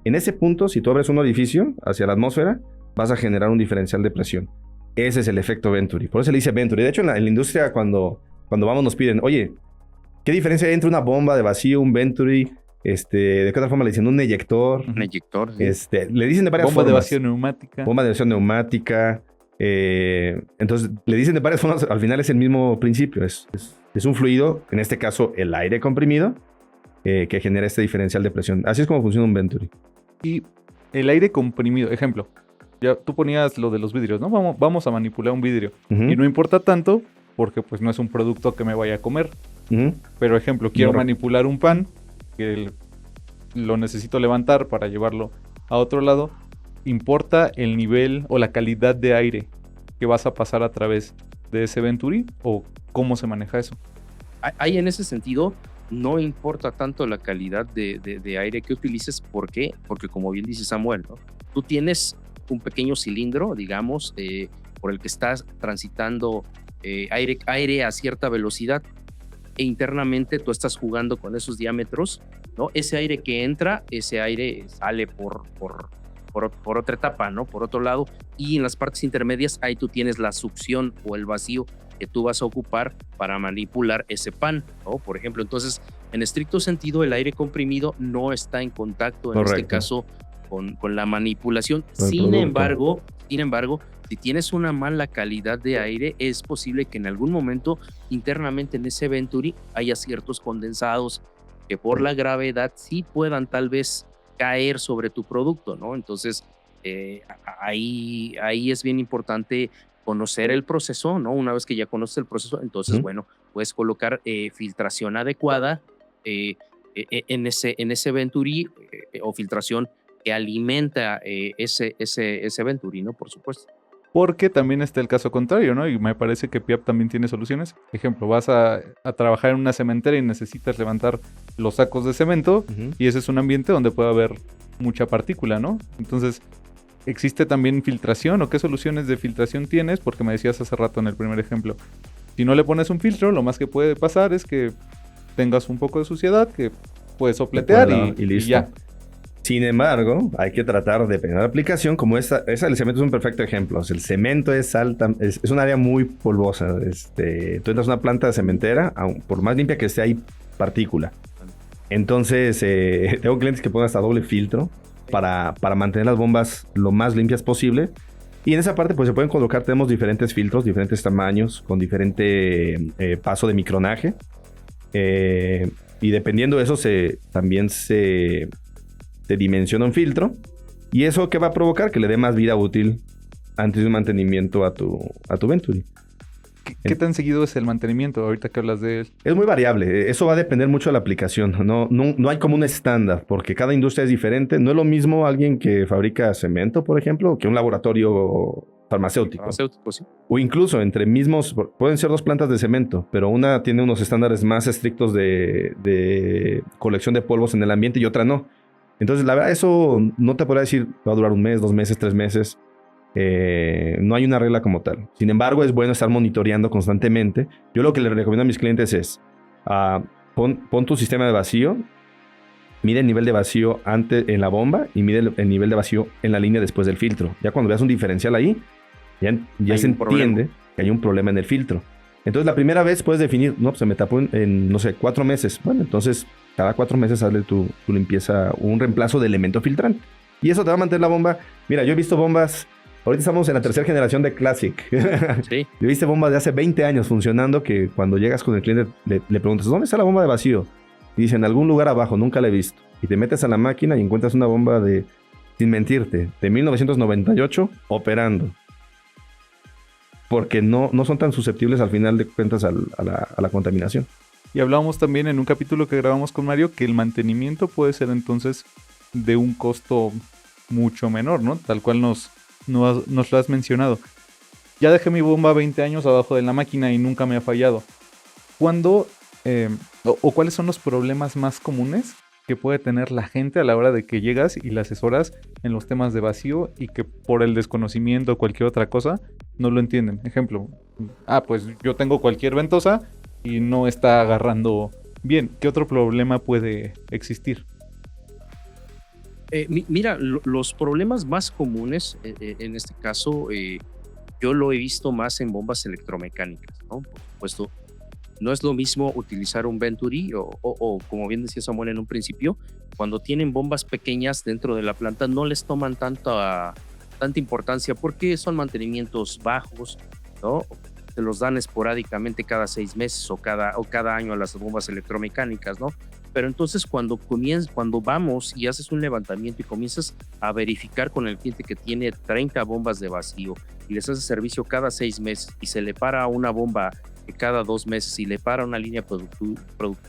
En ese punto, si tú abres un orificio hacia la atmósfera, vas a generar un diferencial de presión. Ese es el efecto Venturi. Por eso se le dice Venturi. De hecho, en la industria, cuando vamos, nos piden, oye, ¿qué diferencia hay entre una bomba de vacío, un Venturi? ¿De qué otra forma le dicen? Un eyector. Un eyector, sí. Le dicen de varias formas. Bomba de vacío neumática. Bomba de vacío neumática. Entonces le dicen de varias formas. Al final es el mismo principio, es un fluido, en este caso el aire comprimido, que genera este diferencial de presión. Así es como funciona un Venturi. Y el aire comprimido, ejemplo, ya tú ponías lo de los vidrios, ¿no? Vamos a manipular un vidrio. Y no importa tanto porque pues no es un producto que me vaya a comer. Pero ejemplo, quiero manipular un pan que lo necesito levantar para llevarlo a otro lado, ¿importa el nivel o la calidad de aire que vas a pasar a través de ese Venturi? ¿O cómo se maneja eso? Ahí en ese sentido, no importa tanto la calidad de aire que utilices. ¿Por qué? Porque como bien dice Samuel, ¿no? Tú tienes un pequeño cilindro, digamos, por el que estás transitando aire a cierta velocidad, e internamente tú estás jugando con esos diámetros, ¿no? Ese aire que entra, ese aire sale por otra etapa, ¿no? Por otro lado, y en las partes intermedias ahí tú tienes la succión o el vacío que tú vas a ocupar para manipular ese pan, ¿no? Por ejemplo, entonces, en estricto sentido, el aire comprimido no está en contacto, en este caso, con la manipulación. Sin embargo, si tienes una mala calidad de aire, es posible que en algún momento internamente en ese Venturi haya ciertos condensados que por la gravedad sí puedan tal vez caer sobre tu producto, ¿no? Entonces, ahí es bien importante conocer el proceso, ¿no? Una vez que ya conoces el proceso, entonces, bueno, puedes colocar filtración adecuada en ese Venturi o filtración que alimenta ese Venturi, ¿no? Por supuesto. Porque también está el caso contrario, ¿no? Y me parece que Piap también tiene soluciones. Ejemplo, vas a trabajar en una cementera y necesitas levantar los sacos de cemento, y ese es un ambiente donde puede haber mucha partícula, ¿no? Entonces, ¿existe también filtración o qué soluciones de filtración tienes? Porque me decías hace rato en el primer ejemplo, si no le pones un filtro, lo más que puede pasar es que tengas un poco de suciedad que puedes sopletear y listo. Y ya. Sin embargo, hay que tratar, depende de la aplicación, como esa el cemento es un perfecto ejemplo. O sea, el cemento es un área muy polvosa. Tú entras a una planta cementera, por más limpia que esté, hay partícula. Entonces, tengo clientes que ponen hasta doble filtro para mantener las bombas lo más limpias posible. Y en esa parte, pues se pueden colocar, tenemos diferentes filtros, diferentes tamaños, con diferente paso de micronaje. Y dependiendo de eso, también se dimensiona un filtro, y eso que va a provocar que le dé más vida útil antes de un mantenimiento a tu Venturi. ¿Qué tan seguido es el mantenimiento ahorita que hablas de él? Es muy variable, eso va a depender mucho de la aplicación. No hay como un estándar, porque cada industria es diferente. No es lo mismo alguien que fabrica cemento, por ejemplo, que un laboratorio farmacéutico. Sí. O incluso entre mismos, pueden ser dos plantas de cemento, pero una tiene unos estándares más estrictos de colección de polvos en el ambiente y otra no. Entonces, la verdad, eso no te podría decir, va a durar 1 mes, 2 meses, 3 meses. No hay una regla como tal. Sin embargo, es bueno estar monitoreando constantemente. Yo lo que les recomiendo a mis clientes es, pon tu sistema de vacío, mide el nivel de vacío antes en la bomba y mide el nivel de vacío en la línea después del filtro. Ya cuando veas un diferencial ahí, ya se entiende que hay un problema en el filtro. Entonces, la primera vez puedes definir, no, pues se me tapó en 4 meses. Bueno, entonces, cada 4 meses hazle tu limpieza, un reemplazo de elemento filtrante. Y eso te va a mantener la bomba. Mira, yo he visto bombas, ahorita estamos en la 3ª generación de Classic. Sí. Yo he visto bombas de hace 20 años funcionando, que cuando llegas con el cliente le preguntas, ¿dónde está la bomba de vacío? Y dice, en algún lugar abajo, nunca la he visto. Y te metes a la máquina y encuentras una bomba sin mentirte, de 1998 operando. Porque no son tan susceptibles al final de cuentas a la contaminación. Y hablábamos también en un capítulo que grabamos con Mario que el mantenimiento puede ser entonces de un costo mucho menor, ¿no? Tal cual nos lo has mencionado. Ya dejé mi bomba 20 años abajo de la máquina y nunca me ha fallado. ¿Cuándo o cuáles son los problemas más comunes que puede tener la gente a la hora de que llegas y la asesoras en los temas de vacío y que por el desconocimiento o cualquier otra cosa no lo entienden? Ejemplo, pues yo tengo cualquier ventosa y no está agarrando bien. ¿Qué otro problema puede existir? Mira, los problemas más comunes en este caso, yo lo he visto más en bombas electromecánicas, ¿no? Por supuesto, no es lo mismo utilizar un Venturi o como bien decía Samuel en un principio, cuando tienen bombas pequeñas dentro de la planta no les toman tanta importancia porque son mantenimientos bajos, ¿no? Se los dan esporádicamente cada 6 meses o cada año a las bombas electromecánicas, ¿no? Pero entonces cuando vamos y haces un levantamiento y comienzas a verificar con el cliente que tiene 30 bombas de vacío y les hace servicio cada 6 meses y se le para una bomba cada 2 meses y le para una línea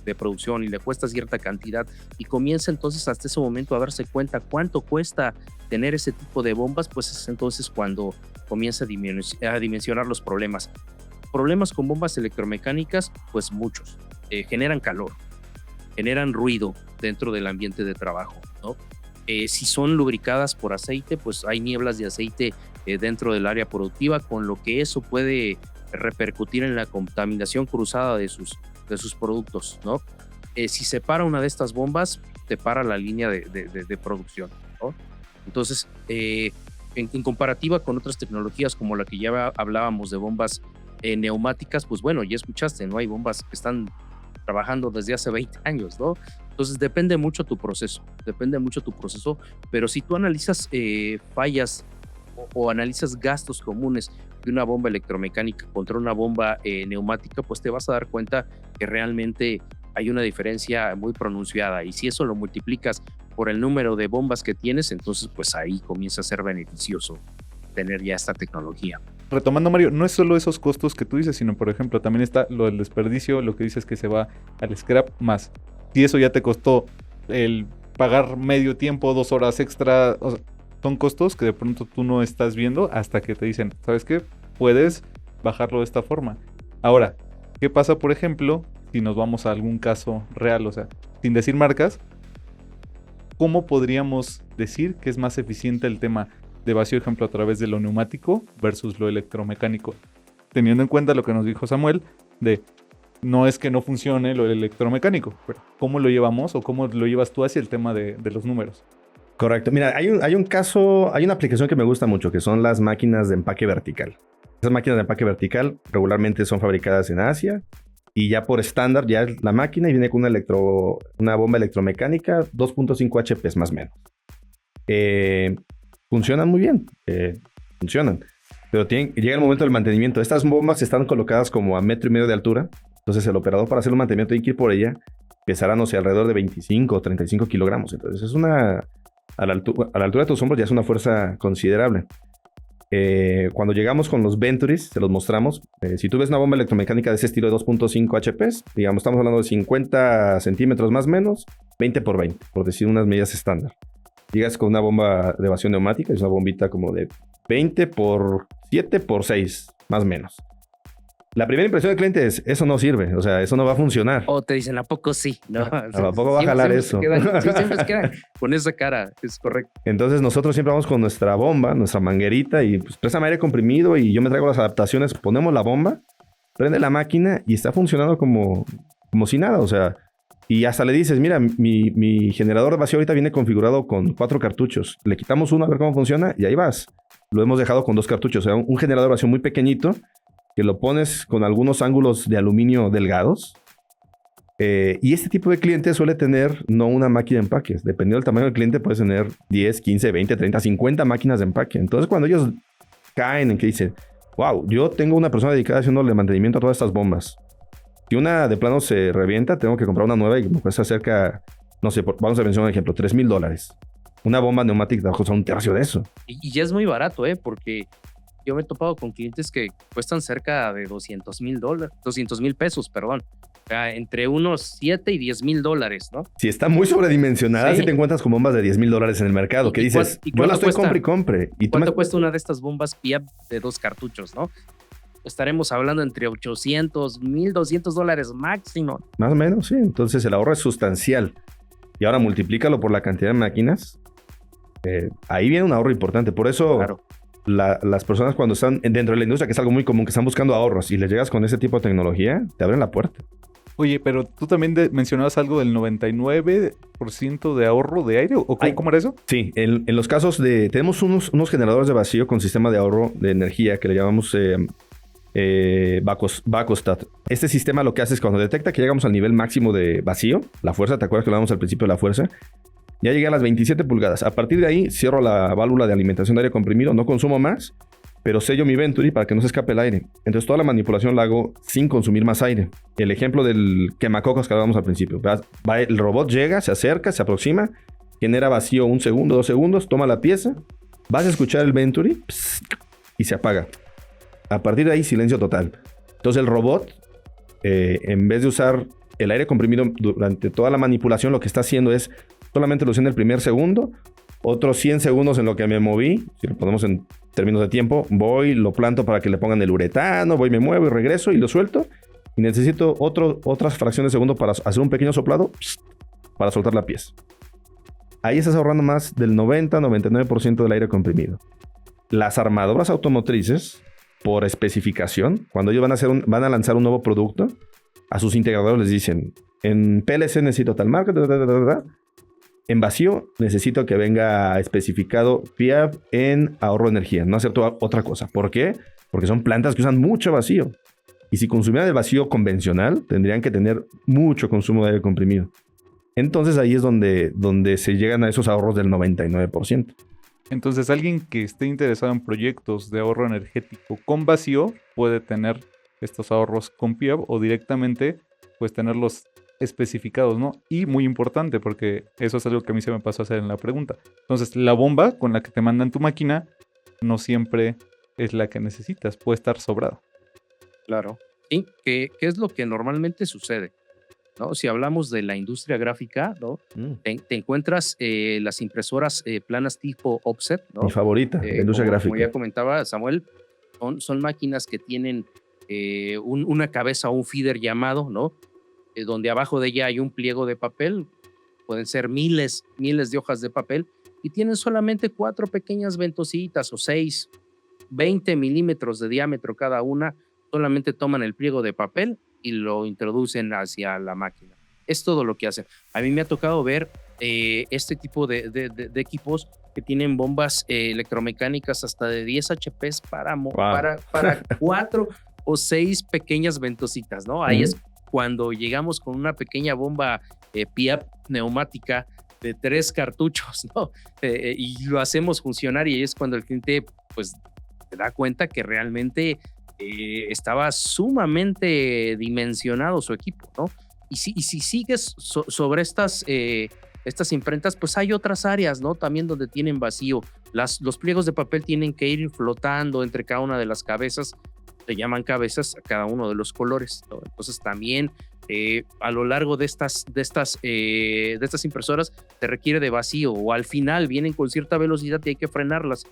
de producción y le cuesta cierta cantidad y comienza entonces hasta ese momento a darse cuenta cuánto cuesta tener ese tipo de bombas, pues es entonces cuando comienza a dimensionar los problemas. Problemas con bombas electromecánicas, pues muchos. Generan calor, generan ruido dentro del ambiente de trabajo, ¿no? Si son lubricadas por aceite, pues hay nieblas de aceite dentro del área productiva, con lo que eso puede repercutir en la contaminación cruzada de sus productos, ¿no? Si se para una de estas bombas, te para la línea de producción, ¿no? Entonces, en comparativa con otras tecnologías como la que ya hablábamos de bombas neumáticas, pues bueno, ya escuchaste, ¿no? Hay bombas que están trabajando desde hace 20 años, ¿no? Entonces depende mucho tu proceso, pero si tú analizas fallas o analizas gastos comunes de una bomba electromecánica contra una bomba neumática, pues te vas a dar cuenta que realmente hay una diferencia muy pronunciada, y si eso lo multiplicas por el número de bombas que tienes, entonces pues ahí comienza a ser beneficioso tener ya esta tecnología. Retomando, Mario, no es solo esos costos que tú dices, sino por ejemplo también está lo del desperdicio, lo que dices que se va al scrap más. Si eso ya te costó el pagar medio tiempo, 2 horas extra, o sea, son costos que de pronto tú no estás viendo hasta que te dicen, ¿sabes qué? Puedes bajarlo de esta forma. Ahora, ¿qué pasa, por ejemplo, si nos vamos a algún caso real? O sea, sin decir marcas, ¿cómo podríamos decir que es más eficiente el tema de vacío, ejemplo, a través de lo neumático versus lo electromecánico? Teniendo en cuenta lo que nos dijo Samuel, de no es que no funcione lo electromecánico, pero ¿cómo lo llevamos o cómo lo llevas tú hacia el tema de los números? Correcto. Mira, hay un caso, hay una aplicación que me gusta mucho, que son las máquinas de empaque vertical. Esas máquinas de empaque vertical regularmente son fabricadas en Asia y ya por estándar ya es la máquina y viene con una bomba electromecánica 2.5 HP más o menos. Funcionan muy bien, funcionan, pero llega el momento del mantenimiento. Estas bombas están colocadas como a 1.5 metros de altura, entonces el operador para hacer un mantenimiento tiene que ir por ella, pesará, no sé, alrededor de 25 o 35 kilogramos, entonces es a la altura de tus hombros ya es una fuerza considerable. Cuando llegamos con los Venturis, se los mostramos. Si tú ves una bomba electromecánica de ese estilo de 2.5 HP, digamos, estamos hablando de 50 centímetros más o menos, 20 por 20, por decir unas medidas estándar. Llegas con una bomba de evasión neumática, es una bombita como de 20 por 7 por 6, más o menos. La primera impresión del cliente es, eso no sirve, o sea, eso no va a funcionar. O te dicen, ¿a poco sí? ¿No? ¿A poco va a jalar eso? Siempre se quedan con esa cara, es correcto. Entonces nosotros siempre vamos con nuestra bomba, nuestra manguerita y pues préstame aire comprimido y yo me traigo las adaptaciones, ponemos la bomba, prende la máquina y está funcionando como si nada, o sea, y hasta le dices, mira, mi generador de vacío ahorita viene configurado con 4 cartuchos, le quitamos uno a ver cómo funciona y ahí vas. Lo hemos dejado con 2 cartuchos, o sea, un generador de vacío muy pequeñito, que lo pones con algunos ángulos de aluminio delgados. Y este tipo de cliente suele tener no una máquina de empaque. Dependiendo del tamaño del cliente, puedes tener 10, 15, 20, 30, 50 máquinas de empaque. Entonces, cuando ellos caen en que dicen, wow, yo tengo una persona dedicada haciéndole mantenimiento a todas estas bombas. Si una de plano se revienta, tengo que comprar una nueva y me cuesta cerca, no sé, vamos a mencionar un ejemplo, $3,000. Una bomba neumática cuesta un tercio de eso. Y ya es muy barato, porque yo me he topado con clientes que cuestan cerca de $200,000 pesos, perdón. O sea, entre unos $7,000 y $10,000, ¿no? Si está muy sobredimensionada, Sí. si te encuentras con bombas de $10,000 en el mercado, que dices, yo la estoy compre y compre. ¿Y cuánto cuesta una de estas bombas PIAP de 2 cartuchos, no? Estaremos hablando entre $800, $1,200 máximo. Más o menos, sí. Entonces el ahorro es sustancial. Y ahora multiplícalo por la cantidad de máquinas. Ahí viene un ahorro importante. Por eso Claro. Las personas cuando están dentro de la industria, que es algo muy común, que están buscando ahorros y les llegas con ese tipo de tecnología, te abren la puerta. Oye, pero tú también mencionabas algo del 99% de ahorro de aire, ¿o cómo era eso? Sí, en los casos tenemos unos generadores de vacío con sistema de ahorro de energía que le llamamos Vacostat. Este sistema lo que hace es cuando detecta que llegamos al nivel máximo de vacío, la fuerza, ¿te acuerdas que hablamos al principio de la fuerza? Ya llegué a las 27 pulgadas. A partir de ahí cierro la válvula de alimentación de aire comprimido, no consumo más, pero sello mi Venturi para que no se escape el aire. Entonces toda la manipulación la hago sin consumir más aire. El ejemplo del quemacocos que hablábamos al principio. El robot llega, se acerca, se aproxima, genera vacío 1 segundo, 2 segundos, toma la pieza, vas a escuchar el Venturi y se apaga. A partir de ahí silencio total. Entonces el robot en vez de usar el aire comprimido durante toda la manipulación, lo que está haciendo es solamente lo usa en el primer segundo, otros 100 segundos en lo que me moví, si lo ponemos en términos de tiempo, voy, lo planto para que le pongan el uretano, voy, me muevo y regreso y lo suelto. Y necesito otras fracciones de segundo para hacer un pequeño soplado para soltar la pieza. Ahí estás ahorrando más del 90-99% del aire comprimido. Las armadoras automotrices, por especificación, cuando ellos van a lanzar un nuevo producto, a sus integradores les dicen, en PLC necesito tal marca, en vacío necesito que venga especificado PIAP en ahorro de energía, no hacer otra cosa. ¿Por qué? Porque son plantas que usan mucho vacío. Y si consumieran el vacío convencional, tendrían que tener mucho consumo de aire comprimido. Entonces ahí es donde se llegan a esos ahorros del 99%. Entonces alguien que esté interesado en proyectos de ahorro energético con vacío puede tener estos ahorros con PIAP o directamente pues tenerlos especificados, ¿no? Y muy importante, porque eso es algo que a mí se me pasó a hacer en la pregunta. Entonces la bomba con la que te mandan tu máquina no siempre es la que necesitas, puede estar sobrada. Claro. Sí, ¿qué es lo que normalmente sucede? ¿No? Si hablamos de la industria gráfica, ¿no? Te encuentras las impresoras planas tipo offset, ¿no? Mi favorita, la industria gráfica. Como ya comentaba Samuel, son máquinas que tienen una cabeza o un feeder llamado, ¿no? Donde abajo de ella hay un pliego de papel, pueden ser miles de hojas de papel, y tienen solamente 4 pequeñas ventositas o 6, 20 milímetros de diámetro cada una. Solamente toman el pliego de papel y lo introducen hacia la máquina. Es todo lo que hacen. A mí me ha tocado ver este tipo de equipos que tienen bombas electromecánicas hasta de 10 HPs para 4 o 6 pequeñas ventositas, ¿no? Ahí es cuando llegamos con una pequeña bomba PIAP neumática de 3 cartuchos, ¿no? Y lo hacemos funcionar, y es cuando el cliente pues se da cuenta que realmente estaba sumamente dimensionado su equipo, ¿no? Y si sigues sobre estas imprentas, pues hay otras áreas, ¿no? También donde tienen vacío. Los pliegos de papel tienen que ir flotando entre cada una de las cabezas. Se llaman cabezas a cada uno de los colores, ¿no? Entonces también a lo largo de estas impresoras se requiere de vacío, o al final vienen con cierta velocidad y hay que frenarlas.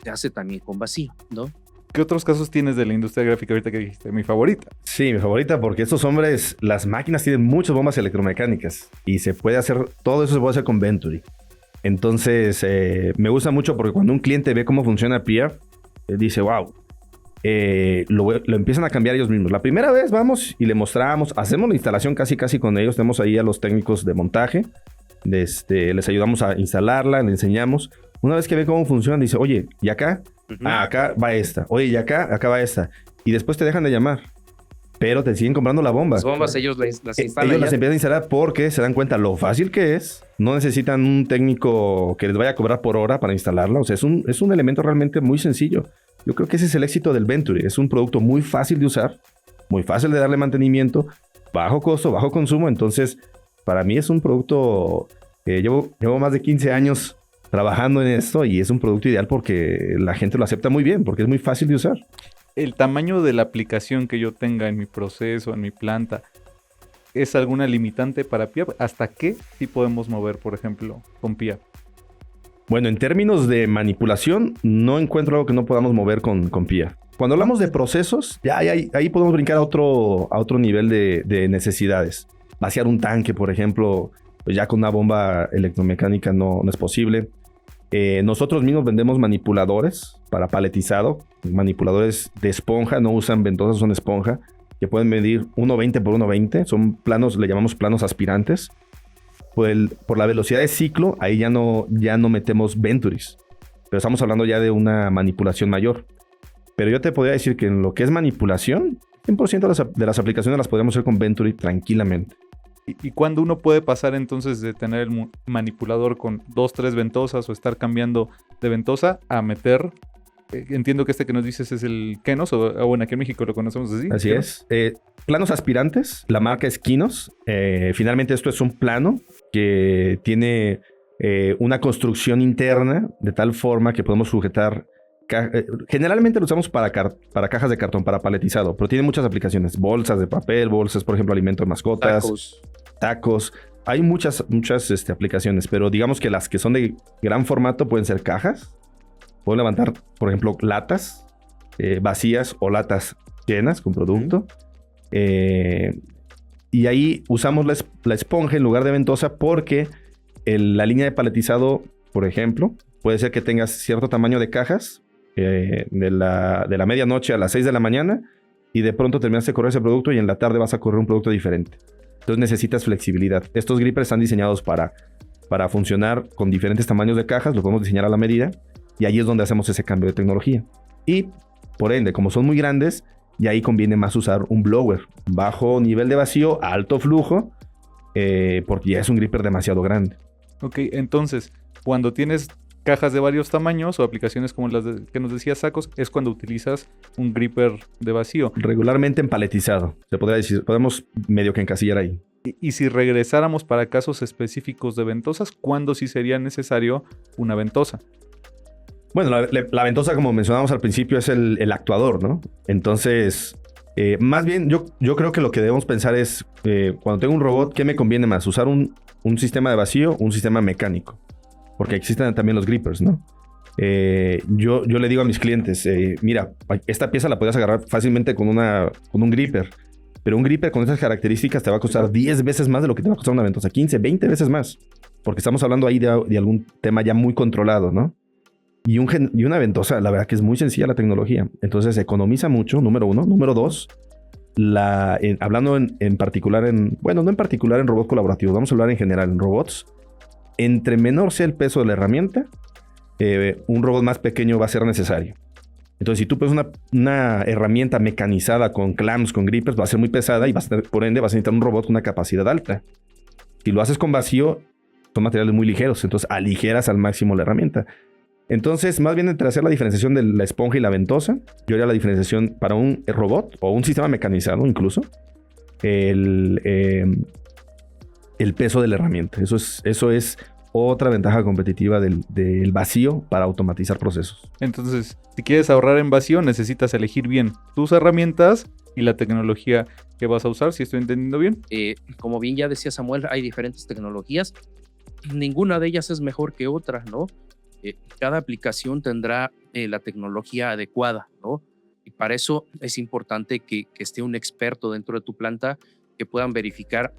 Se hace también con vacío, ¿no? ¿Qué otros casos tienes de la industria gráfica ahorita que dijiste? Mi favorita. Sí, mi favorita, porque estos hombres, las máquinas tienen muchas bombas electromecánicas y todo eso se puede hacer con Venturi. Entonces, me gusta mucho porque cuando un cliente ve cómo funciona PIAP, dice, wow, lo empiezan a cambiar ellos mismos. La primera vez vamos y le mostramos, hacemos la instalación casi con ellos, tenemos ahí a los técnicos de montaje, les ayudamos a instalarla, le enseñamos. Una vez que ve cómo funciona, dice, oye, ¿y acá? Acá va esta. Oye, ¿y acá va esta? Y después te dejan de llamar. Pero te siguen comprando la bomba. Las bombas ellos las instalan. Ellos las empiezan a instalar porque se dan cuenta lo fácil que es. No necesitan un técnico que les vaya a cobrar por hora para instalarla. O sea, es un elemento realmente muy sencillo. Yo creo que ese es el éxito del Venturi. Es un producto muy fácil de usar, muy fácil de darle mantenimiento, bajo costo, bajo consumo. Entonces, para mí es un producto... llevo más de 15 años trabajando en esto y es un producto ideal porque la gente lo acepta muy bien, porque es muy fácil de usar. El tamaño de la aplicación que yo tenga en mi proceso, en mi planta, ¿es alguna limitante para PIAP? ¿Hasta qué sí podemos mover, por ejemplo, con PIAP? Bueno, en términos de manipulación, no encuentro algo que no podamos mover con PIAP. Cuando hablamos de procesos, ya ahí podemos brincar a otro nivel de necesidades. Vaciar un tanque, por ejemplo, pues ya con una bomba electromecánica no es posible. Nosotros mismos vendemos manipuladores para paletizado, manipuladores de esponja, no usan ventosas, son esponja, que pueden medir 1.20 por 1.20, son planos, le llamamos planos aspirantes. Por la velocidad de ciclo, ahí ya no metemos Venturis, pero estamos hablando ya de una manipulación mayor. Pero yo te podría decir que en lo que es manipulación, 100% de las aplicaciones las podríamos hacer con Venturi tranquilamente. ¿Y cuándo uno puede pasar entonces de tener el manipulador con 2, 3 ventosas o estar cambiando de ventosa a meter? Entiendo que que nos dices es el Kenos, o bueno, aquí en México lo conocemos así. Así es. Planos aspirantes, la marca es Kinos. Finalmente esto es un plano que tiene una construcción interna de tal forma que podemos sujetar generalmente lo usamos para cajas de cartón, para paletizado, pero tiene muchas aplicaciones. Bolsas de papel, bolsas, por ejemplo, alimento de mascotas, tacos. Hay muchas aplicaciones, pero digamos que las que son de gran formato pueden ser cajas. Pueden levantar, por ejemplo, latas vacías o latas llenas con producto. Y ahí usamos la esponja en lugar de ventosa porque la línea de paletizado, por ejemplo, puede ser que tengas cierto tamaño de cajas de la medianoche a las 6 de la mañana y de pronto terminaste de correr ese producto y en la tarde vas a correr un producto diferente. Entonces necesitas flexibilidad. Estos grippers están diseñados para funcionar con diferentes tamaños de cajas, lo podemos diseñar a la medida y ahí es donde hacemos ese cambio de tecnología. Y por ende, como son muy grandes, y ahí conviene más usar un blower, bajo nivel de vacío, alto flujo, porque ya es un gripper demasiado grande. Ok, entonces, cuando tienes cajas de varios tamaños o aplicaciones como las que nos decías, sacos, es cuando utilizas un gripper de vacío. Regularmente empaletizado, se podría decir, podemos medio que encasillar ahí. Y si regresáramos para casos específicos de ventosas, ¿cuándo sí sería necesario una ventosa? Bueno, la ventosa, como mencionábamos al principio, es el actuador, ¿no? Entonces, más bien, yo creo que lo que debemos pensar es, cuando tengo un robot, ¿qué me conviene más? ¿Usar un sistema de vacío o un sistema mecánico? Porque existen también los grippers, ¿no? Yo le digo a mis clientes, mira, esta pieza la puedes agarrar fácilmente con un gripper, pero un gripper con esas características te va a costar 10 veces más de lo que te va a costar una ventosa, 15, 20 veces más, porque estamos hablando ahí de algún tema ya muy controlado, ¿no? Y una ventosa, la verdad que es muy sencilla la tecnología. Entonces economiza mucho, número uno. Número dos, hablando en particular no en particular en robots colaborativos, vamos a hablar en general en robots. Entre menor sea el peso de la herramienta, un robot más pequeño va a ser necesario. Entonces, si tú pones una herramienta mecanizada con clamps, con grippers, va a ser muy pesada y por ende vas a necesitar un robot con una capacidad alta. Si lo haces con vacío, son materiales muy ligeros, entonces aligeras al máximo la herramienta. Entonces, más bien entre hacer la diferenciación de la esponja y la ventosa, yo haría la diferenciación para un robot o un sistema mecanizado incluso, el peso de la herramienta. Eso es otra ventaja competitiva del vacío para automatizar procesos. Entonces, si quieres ahorrar en vacío, necesitas elegir bien tus herramientas y la tecnología que vas a usar, si estoy entendiendo bien. Como bien ya decía Samuel, hay diferentes tecnologías. Ninguna de ellas es mejor que otra, ¿no? Cada aplicación tendrá la tecnología adecuada, ¿no? Y para eso es importante que esté un experto dentro de tu planta que puedan verificar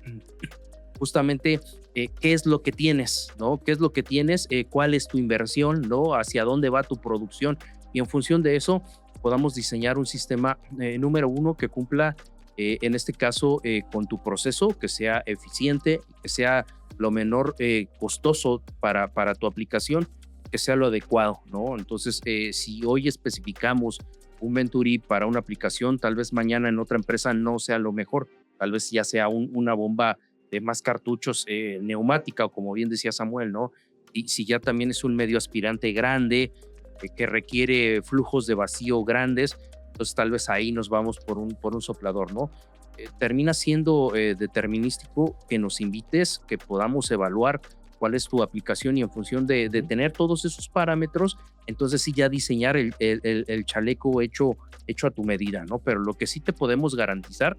justamente qué es lo que tienes, ¿no? ¿Qué es lo que tienes? ¿Cuál es tu inversión, ¿no? ¿Hacia dónde va tu producción? Y en función de eso podamos diseñar un sistema número uno que cumpla, en este caso, con tu proceso, que sea eficiente, que sea lo menor costoso para tu aplicación, que sea lo adecuado, ¿no? Entonces, si hoy especificamos un Venturi para una aplicación, tal vez mañana en otra empresa no sea lo mejor, tal vez ya sea una bomba de más cartuchos neumática, o como bien decía Samuel, ¿no? Y si ya también es un medio aspirante grande, que requiere flujos de vacío grandes, entonces tal vez ahí nos vamos por un soplador, ¿no? Termina siendo determinístico que nos invites, que podamos evaluar cuál es tu aplicación y en función de tener todos esos parámetros, entonces sí ya diseñar el chaleco hecho a tu medida, ¿no? Pero lo que sí te podemos garantizar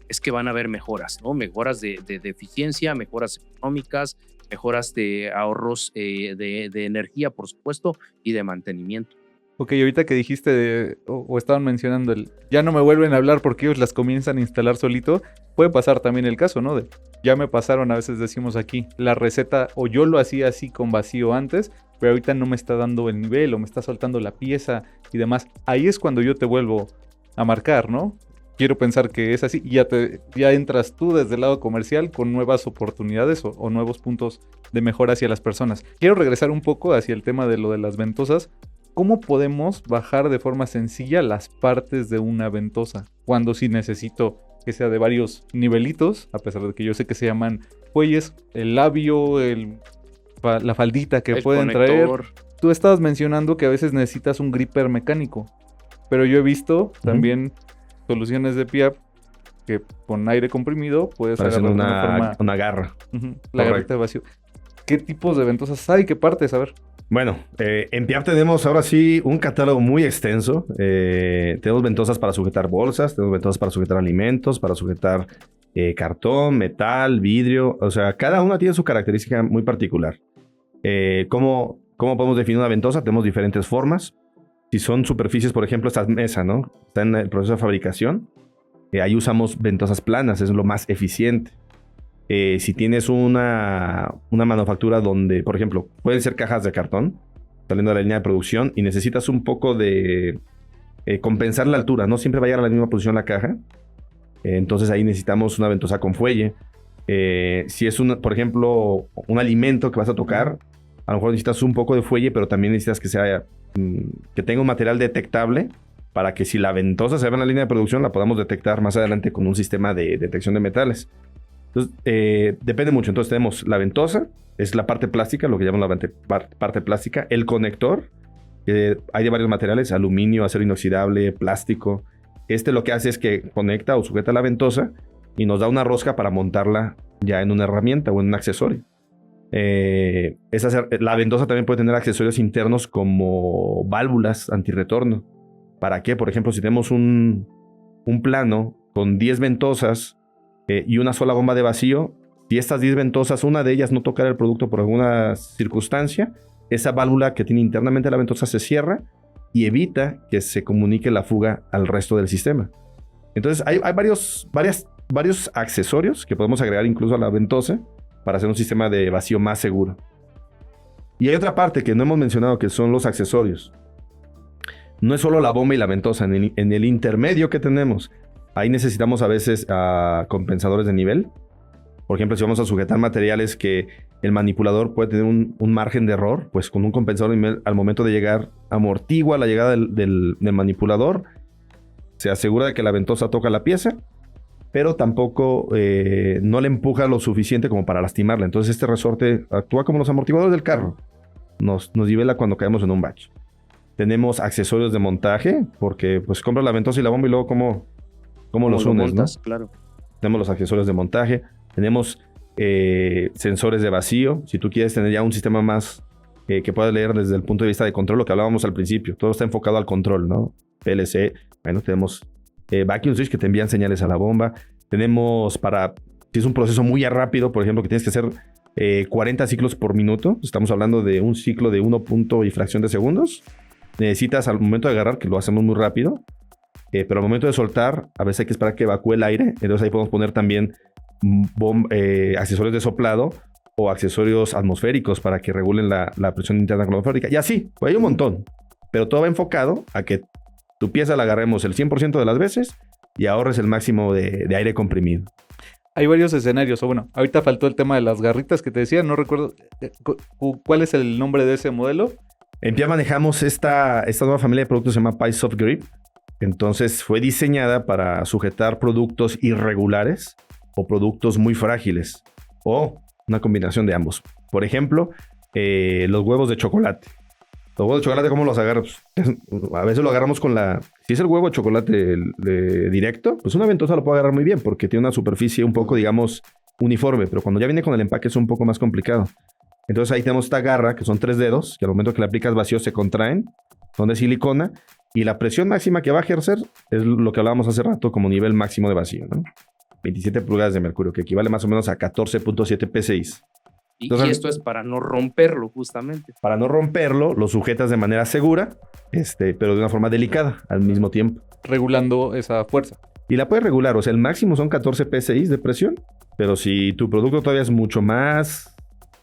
es que van a haber mejoras, ¿no? Mejoras de eficiencia, mejoras económicas, mejoras de ahorros de energía, por supuesto, y de mantenimiento. Ok, ahorita que dijiste o estaban mencionando ya no me vuelven a hablar porque ellos las comienzan a instalar solito, puede pasar también el caso, ¿no? Ya me pasaron, a veces decimos aquí, la receta, o yo lo hacía así con vacío antes, pero ahorita no me está dando el nivel o me está soltando la pieza y demás. Ahí es cuando yo te vuelvo a marcar, ¿no? Quiero pensar que es así y ya entras tú desde el lado comercial con nuevas oportunidades o nuevos puntos de mejora hacia las personas. Quiero regresar un poco hacia el tema de lo de las ventosas. ¿Cómo podemos bajar de forma sencilla las partes de una ventosa? Cuando sí necesito que sea de varios nivelitos, a pesar de que yo sé que se llaman fuelles, el labio, la faldita que pueden traer. Tú estabas mencionando que a veces necesitas un gripper mecánico, pero yo he visto también soluciones de PIAP que con aire comprimido puedes agarrar una garra. La garrita de vacío. ¿Qué tipos de ventosas hay? ¿Qué partes? A ver. Bueno, en Piap tenemos ahora sí un catálogo muy extenso. Tenemos ventosas para sujetar bolsas, tenemos ventosas para sujetar alimentos, para sujetar cartón, metal, vidrio. O sea, cada una tiene su característica muy particular. ¿Cómo podemos definir una ventosa? Tenemos diferentes formas. Si son superficies, por ejemplo, esta mesa, ¿no? Está en el proceso de fabricación. Ahí usamos ventosas planas, es lo más eficiente. Si tienes una manufactura donde, por ejemplo, pueden ser cajas de cartón saliendo de la línea de producción y necesitas un poco de compensar la altura, no siempre va a llegar a la misma posición la caja. Entonces ahí necesitamos una ventosa con fuelle. Si es, por ejemplo, un alimento que vas a tocar, a lo mejor necesitas un poco de fuelle, pero también necesitas que tenga un material detectable para que si la ventosa se ve en la línea de producción la podamos detectar más adelante con un sistema de detección de metales. Entonces, depende mucho. Entonces tenemos la ventosa, es la parte plástica, lo que llamamos la parte plástica. El conector, hay de varios materiales, aluminio, acero inoxidable, plástico. Lo que hace es que conecta o sujeta la ventosa y nos da una rosca para montarla ya en una herramienta o en un accesorio. La ventosa también puede tener accesorios internos como válvulas antirretorno. ¿Para qué? Por ejemplo, si tenemos un plano con 10 ventosas y una sola bomba de vacío, si estas 10 ventosas, una de ellas no tocara el producto por alguna circunstancia, esa válvula que tiene internamente la ventosa se cierra y evita que se comunique la fuga al resto del sistema. Entonces hay varios accesorios que podemos agregar incluso a la ventosa para hacer un sistema de vacío más seguro. Y hay otra parte que no hemos mencionado, que son los accesorios. No es solo la bomba y la ventosa, en el intermedio que tenemos, ahí necesitamos a veces compensadores de nivel. Por ejemplo, si vamos a sujetar materiales que el manipulador puede tener un margen de error, pues con un compensador de nivel, al momento de llegar, amortigua la llegada del manipulador, se asegura de que la ventosa toca la pieza, pero tampoco no le empuja lo suficiente como para lastimarla. Entonces este resorte actúa como los amortiguadores del carro. Nos nivela cuando caemos en un bache. Tenemos accesorios de montaje, porque pues compras la ventosa y la bomba y luego cómo los unes, montas, ¿no? Claro. Tenemos los accesorios de montaje. Tenemos sensores de vacío. Si tú quieres tener ya un sistema más que puedas leer desde el punto de vista de control, lo que hablábamos al principio. Todo está enfocado al control, ¿no? PLC. Bueno, tenemos vacuum switch que te envían señales a la bomba. Tenemos si es un proceso muy rápido, por ejemplo, que tienes que hacer 40 ciclos por minuto. Estamos hablando de un ciclo de 1 punto y fracción de segundos. Necesitas al momento de agarrar, que lo hacemos muy rápido, pero al momento de soltar, a veces hay que esperar que evacúe el aire. Entonces ahí podemos poner también accesorios de soplado o accesorios atmosféricos para que regulen la presión interna atmosférica. Y así, pues hay un montón. Pero todo va enfocado a que tu pieza la agarremos el 100% de las veces y ahorres el máximo de aire comprimido. Hay varios escenarios, o bueno, ahorita faltó el tema de las garritas que te decía, no recuerdo cuál es el nombre de ese modelo. En Piap manejamos esta nueva familia de productos, se llama Pi Soft Grip. Entonces fue diseñada para sujetar productos irregulares o productos muy frágiles, o una combinación de ambos. Por ejemplo, los huevos de chocolate. Los huevos de chocolate, ¿cómo los agarras? A veces lo agarramos con si es el huevo de chocolate directo, pues una ventosa lo puede agarrar muy bien porque tiene una superficie un poco, digamos, uniforme. Pero cuando ya viene con el empaque es un poco más complicado. Entonces ahí tenemos esta garra, que son 3 dedos, que al momento que le aplicas vacío se contraen, son de silicona, y la presión máxima que va a ejercer es lo que hablábamos hace rato como nivel máximo de vacío, ¿no? 27 pulgadas de mercurio, que equivale más o menos a 14.7 PSI. Entonces, y esto es para no romperlo, justamente. Para no romperlo, lo sujetas de manera segura, pero de una forma delicada al mismo tiempo. Regulando esa fuerza. Y la puedes regular, o sea, el máximo son 14 PSI de presión, pero si tu producto todavía es mucho más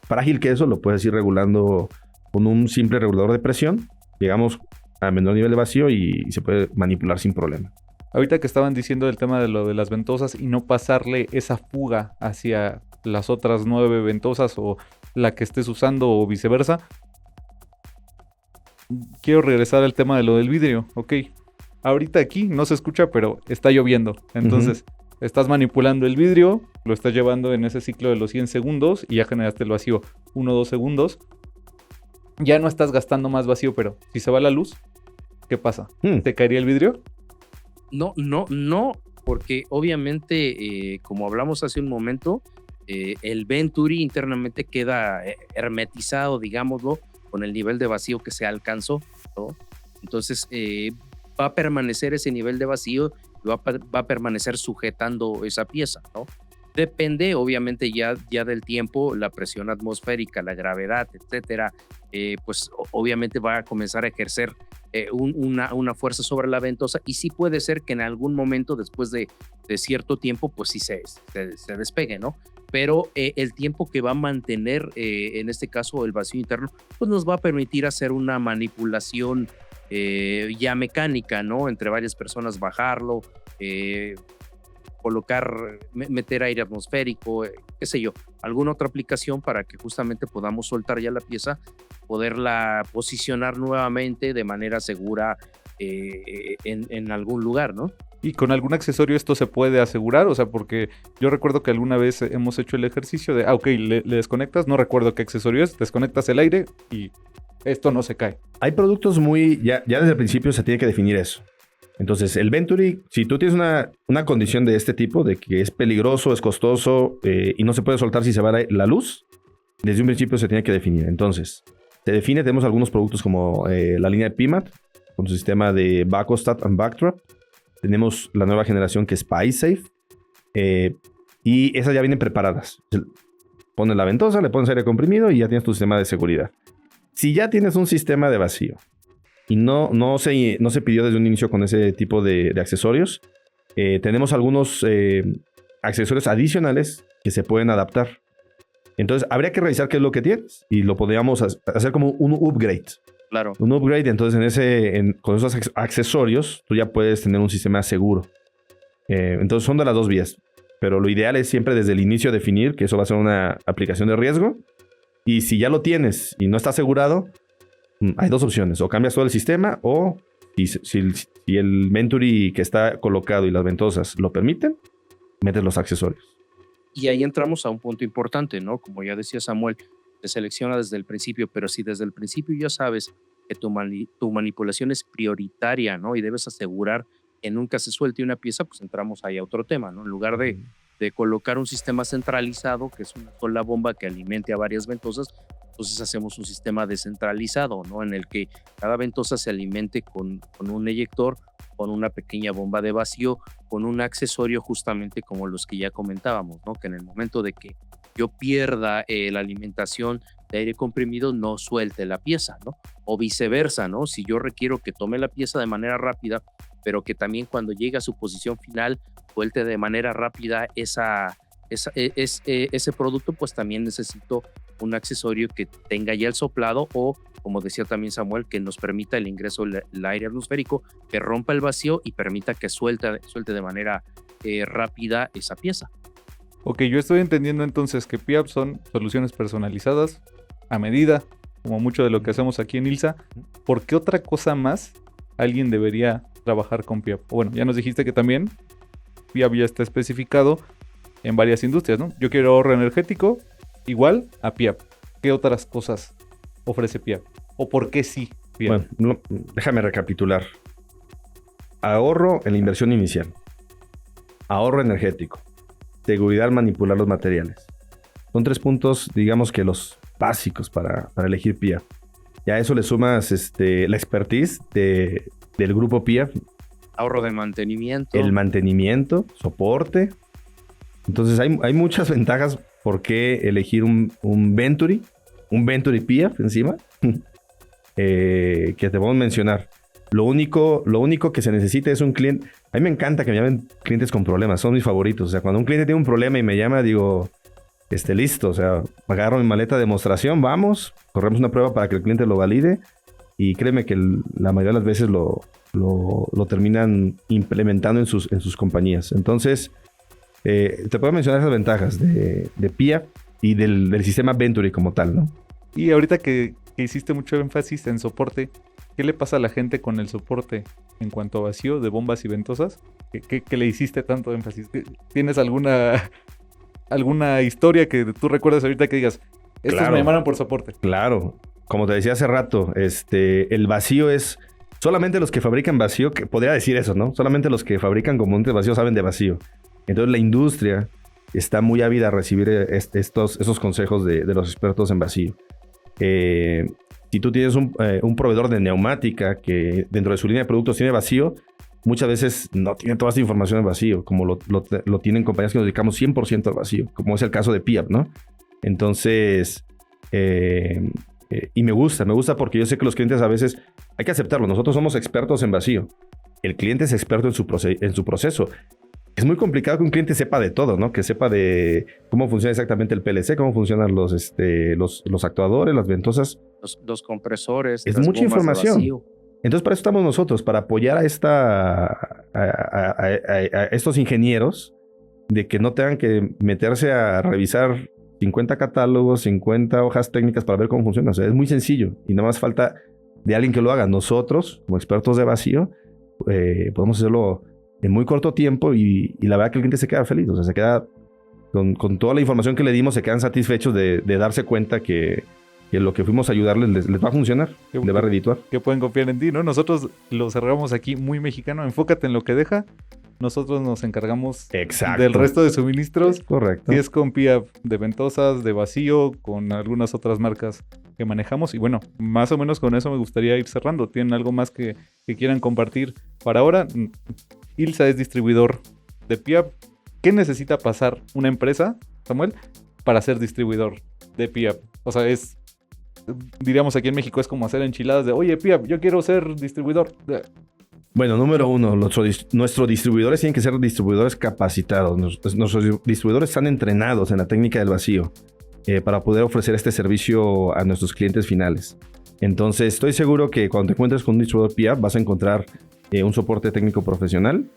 frágil que eso, lo puedes ir regulando con un simple regulador de presión. Llegamos a menor nivel de vacío y se puede manipular sin problema. Ahorita que estaban diciendo el tema de lo de las ventosas y no pasarle esa fuga hacia las otras 9 ventosas o la que estés usando o viceversa, quiero regresar al tema de lo del vidrio. Ok, ahorita aquí no se escucha, pero está lloviendo. Entonces, estás manipulando el vidrio, lo estás llevando en ese ciclo de los 100 segundos y ya generaste el vacío 1 o 2 segundos. Ya no estás gastando más vacío, pero si se va la luz, ¿qué pasa? ¿Te caería el vidrio? No, porque obviamente, como hablamos hace un momento, el Venturi internamente queda hermetizado, digámoslo, con el nivel de vacío que se alcanzó, ¿no? Entonces va a permanecer ese nivel de vacío y va a permanecer sujetando esa pieza, ¿no? Depende, obviamente, ya del tiempo, la presión atmosférica, la gravedad, etcétera, pues obviamente va a comenzar a ejercer una fuerza sobre la ventosa, y sí puede ser que en algún momento, después de cierto tiempo, pues sí se despegue, ¿no? Pero el tiempo que va a mantener, en este caso, el vacío interno, pues nos va a permitir hacer una manipulación ya mecánica, ¿no? Entre varias personas, bajarlo, colocar, meter aire atmosférico, qué sé yo, alguna otra aplicación para que justamente podamos soltar ya la pieza, poderla posicionar nuevamente de manera segura en algún lugar, ¿no? ¿Y con algún accesorio esto se puede asegurar? O sea, porque yo recuerdo que alguna vez hemos hecho el ejercicio de, ok, le desconectas, no recuerdo qué accesorio es, desconectas el aire y esto no se cae. Hay productos ya desde el principio se tiene que definir eso. Entonces, el Venturi, si tú tienes una condición de este tipo, de que es peligroso, es costoso y no se puede soltar si se va la luz, desde un principio se tiene que definir. Entonces, se define, tenemos algunos productos como la línea de PMAT, con su sistema de Bacostat and Backtrap. Tenemos la nueva generación que es PySafe, y esas ya vienen preparadas. Pones la ventosa, le pones aire comprimido y ya tienes tu sistema de seguridad. Si ya tienes un sistema de vacío y no se pidió desde un inicio con ese tipo de accesorios, tenemos algunos accesorios adicionales que se pueden adaptar. Entonces, habría que revisar qué es lo que tienes y lo podríamos hacer como un upgrade. Claro. Un upgrade, entonces con esos accesorios tú ya puedes tener un sistema seguro. Entonces son de las dos vías. Pero lo ideal es siempre desde el inicio definir que eso va a ser una aplicación de riesgo. Y si ya lo tienes y no está asegurado, hay dos opciones. O cambias todo el sistema, o si el Venturi que está colocado y las ventosas lo permiten, metes los accesorios. Y ahí entramos a un punto importante, ¿no? Como ya decía Samuel, te selecciona desde el principio, pero si desde el principio ya sabes que tu manipulación es prioritaria, ¿no? Y debes asegurar que nunca se suelte una pieza, pues entramos ahí a otro tema, ¿no? En lugar de colocar un sistema centralizado, que es una sola bomba que alimente a varias ventosas, entonces hacemos un sistema descentralizado, ¿no? En el que cada ventosa se alimente con un eyector, con una pequeña bomba de vacío, con un accesorio justamente como los que ya comentábamos, ¿no? Que en el momento de que yo pierda la alimentación de aire comprimido, no suelte la pieza, ¿no? O viceversa, ¿no? Si yo requiero que tome la pieza de manera rápida, pero que también cuando llegue a su posición final suelte de manera rápida ese producto, pues también necesito un accesorio que tenga ya el soplado, o como decía también Samuel, que nos permita el ingreso del aire atmosférico, que rompa el vacío y permita que suelte de manera rápida esa pieza. Ok, yo estoy entendiendo entonces que PIAP son soluciones personalizadas, a medida, como mucho de lo que hacemos aquí en ILSA. ¿Por qué otra cosa más alguien debería trabajar con PIAP? Bueno, ya nos dijiste que también PIAP ya está especificado en varias industrias, ¿no? Yo quiero ahorro energético, igual a PIAP. ¿Qué otras cosas ofrece PIAP? ¿O por qué sí PIAP? Bueno, déjame recapitular. Ahorro en la inversión inicial. Ahorro energético. Seguridad al manipular los materiales. Son 3 puntos, digamos que los básicos para elegir PIAP. Ya a eso le sumas la expertise del grupo PIAP. Ahorro de mantenimiento. El mantenimiento, soporte. Entonces hay muchas ventajas por qué elegir un Venturi PIAP encima, que te podemos mencionar. Lo único que se necesita es un cliente. A mí me encanta que me llamen clientes con problemas, son mis favoritos. O sea, cuando un cliente tiene un problema y me llama, digo, listo. O sea, agarro mi maleta de demostración, vamos, corremos una prueba para que el cliente lo valide. Y créeme que la mayoría de las veces lo terminan implementando en sus compañías. Entonces, te puedo mencionar esas ventajas de PIAP y del sistema Venturi como tal, ¿no? Y ahorita que hiciste mucho énfasis en soporte, ¿qué le pasa a la gente con el soporte en cuanto a vacío de bombas y ventosas? ¿Qué le hiciste tanto énfasis? ¿Tienes alguna historia que tú recuerdas ahorita que digas, estos Claro. me llamaron por soporte? Claro. Como te decía hace rato, el vacío es... Solamente los que fabrican vacío, que podría decir eso, ¿no? Solamente los que fabrican componentes de vacío saben de vacío. Entonces la industria está muy ávida a recibir esos consejos de los expertos en vacío. Si si tú tienes un proveedor de neumática que dentro de su línea de productos tiene vacío, muchas veces no tiene toda esta información en vacío, como lo tienen compañías que nos dedicamos 100% al vacío, como es el caso de Piap, ¿no? Entonces, y me gusta porque yo sé que los clientes a veces, hay que aceptarlo, nosotros somos expertos en vacío, el cliente es experto en su proceso. Es muy complicado que un cliente sepa de todo, ¿no? Que sepa de cómo funciona exactamente el PLC, cómo funcionan los actuadores, las ventosas. Los compresores. Es las mucha bombas de información. vacío. Entonces, para eso estamos nosotros, para apoyar a estos ingenieros de que no tengan que meterse a revisar 50 catálogos, 50 hojas técnicas para ver cómo funciona. O sea, es muy sencillo y nada más falta de alguien que lo haga. Nosotros, como expertos de vacío, podemos hacerlo en muy corto tiempo y la verdad que el cliente se queda feliz. O sea, se queda con toda la información que le dimos, se quedan satisfechos de darse cuenta que lo que fuimos a ayudarles les va a funcionar, le va a redituar. Que pueden confiar en ti, ¿no? Nosotros lo cerramos aquí muy mexicano. Enfócate en lo que deja. Nosotros nos encargamos del resto de suministros. Correcto. Si es con Piap de ventosas, de vacío, con algunas otras marcas que manejamos. Y bueno, más o menos con eso me gustaría ir cerrando. ¿Tienen algo más que quieran compartir para ahora? Ilsa es distribuidor de Piap. ¿Qué necesita pasar una empresa, Samuel, para ser distribuidor de Piap? O sea, diríamos aquí en México, es como hacer enchiladas de, oye, Piap, yo quiero ser distribuidor. Bueno, número uno, nuestros distribuidores tienen que ser distribuidores capacitados. Nuestros distribuidores están entrenados en la técnica del vacío para poder ofrecer este servicio a nuestros clientes finales. Entonces, estoy seguro que cuando te encuentres con un distribuidor Piap vas a encontrar un soporte técnico profesional,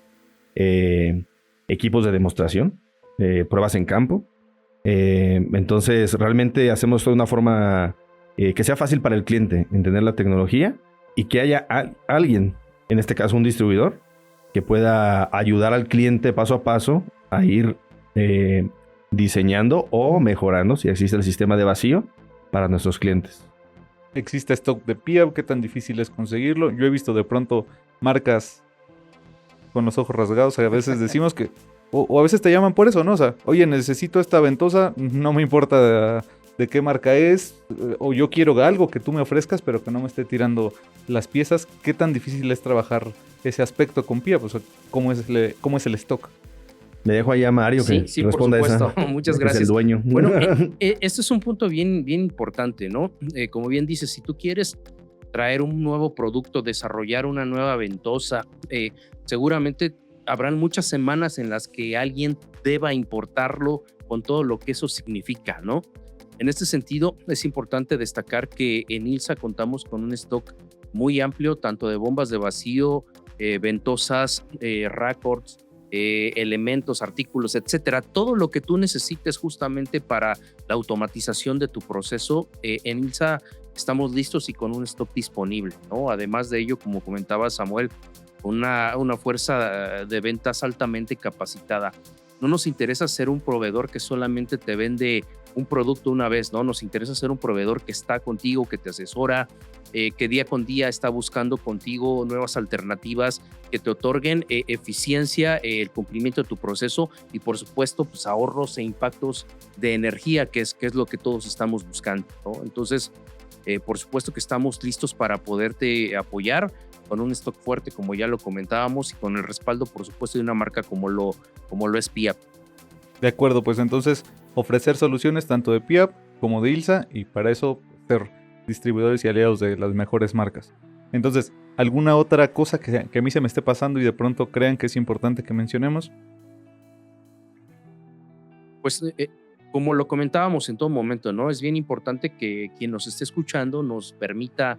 equipos de demostración, pruebas en campo. Entonces, realmente hacemos esto de una forma que sea fácil para el cliente entender la tecnología y que haya alguien, en este caso un distribuidor, que pueda ayudar al cliente paso a paso a ir diseñando o mejorando, si existe el sistema de vacío, para nuestros clientes. ¿Existe stock de Piap? ¿Qué tan difícil es conseguirlo? Yo he visto de pronto marcas con los ojos rasgados. A veces decimos que... O a veces te llaman por eso, ¿no? O sea, oye, necesito esta ventosa, no me importa de qué marca es, o yo quiero algo que tú me ofrezcas, pero que no me esté tirando las piezas. ¿Qué tan difícil es trabajar ese aspecto con Piap? O sea, ¿cómo es el stock? Le dejo ahí a Mario que responda por supuesto. esa. Muchas gracias. Es el dueño. Bueno, este es un punto bien importante, ¿no? Como bien dices, si tú quieres traer un nuevo producto, desarrollar una nueva ventosa, seguramente habrán muchas semanas en las que alguien deba importarlo con todo lo que eso significa, ¿no? En este sentido, es importante destacar que en ILSA contamos con un stock muy amplio, tanto de bombas de vacío, ventosas, raccords, elementos, artículos, etcétera. Todo lo que tú necesites justamente para la automatización de tu proceso, en ILSA estamos listos y con un stock disponible, ¿no? Además de ello, como comentaba Samuel, una fuerza de ventas altamente capacitada. No nos interesa ser un proveedor que solamente te vende un producto una vez, ¿no? Nos interesa ser un proveedor que está contigo, que te asesora, que día con día está buscando contigo nuevas alternativas que te otorguen eficiencia, el cumplimiento de tu proceso y, por supuesto, pues ahorros e impactos de energía, que es lo que todos estamos buscando, ¿no? Entonces, por supuesto que estamos listos para poderte apoyar con un stock fuerte, como ya lo comentábamos, y con el respaldo, por supuesto, de una marca como lo es Piap. De acuerdo, pues entonces ofrecer soluciones tanto de Piap como de ILSA, y para eso ser distribuidores y aliados de las mejores marcas. Entonces, ¿alguna otra cosa que a mí se me esté pasando y de pronto crean que es importante que mencionemos? Pues como lo comentábamos en todo momento, ¿no? Es bien importante que quien nos esté escuchando nos permita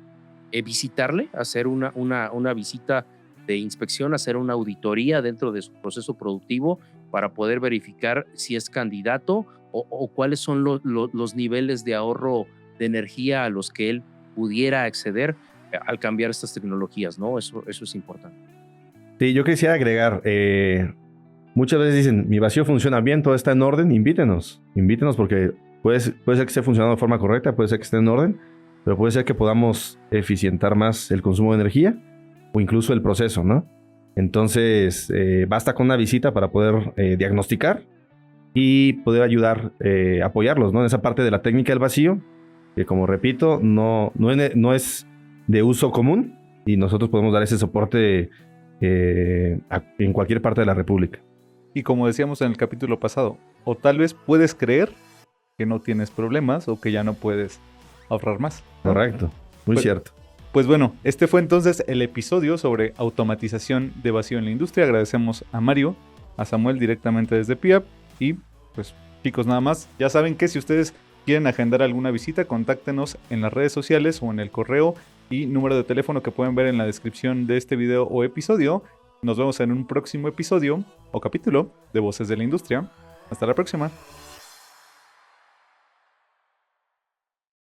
visitarle, hacer una visita de inspección, hacer una auditoría dentro de su proceso productivo para poder verificar si es candidato o cuáles son los niveles de ahorro de energía a los que él pudiera acceder al cambiar estas tecnologías, ¿no? Eso es importante. Sí, yo quisiera agregar, muchas veces dicen, mi vacío funciona bien, todo está en orden, invítenos porque puede ser que esté funcionando de forma correcta, puede ser que esté en orden, pero puede ser que podamos eficientar más el consumo de energía o incluso el proceso, ¿no? Entonces, basta con una visita para poder diagnosticar y poder ayudar, apoyarlos, ¿no? En esa parte de la técnica del vacío, que como repito, no es de uso común y nosotros podemos dar ese soporte en cualquier parte de la República. Y como decíamos en el capítulo pasado, o tal vez puedes creer que no tienes problemas o que ya no puedes ahorrar más. Correcto, muy cierto. Pues bueno, este fue entonces el episodio sobre automatización de vacío en la industria. Agradecemos a Mario, a Samuel directamente desde PIAP y pues chicos, nada más, ya saben que si ustedes quieren agendar alguna visita, contáctenos en las redes sociales o en el correo y número de teléfono que pueden ver en la descripción de este video o episodio. Nos vemos en un próximo episodio o capítulo de Voces de la Industria. Hasta la próxima.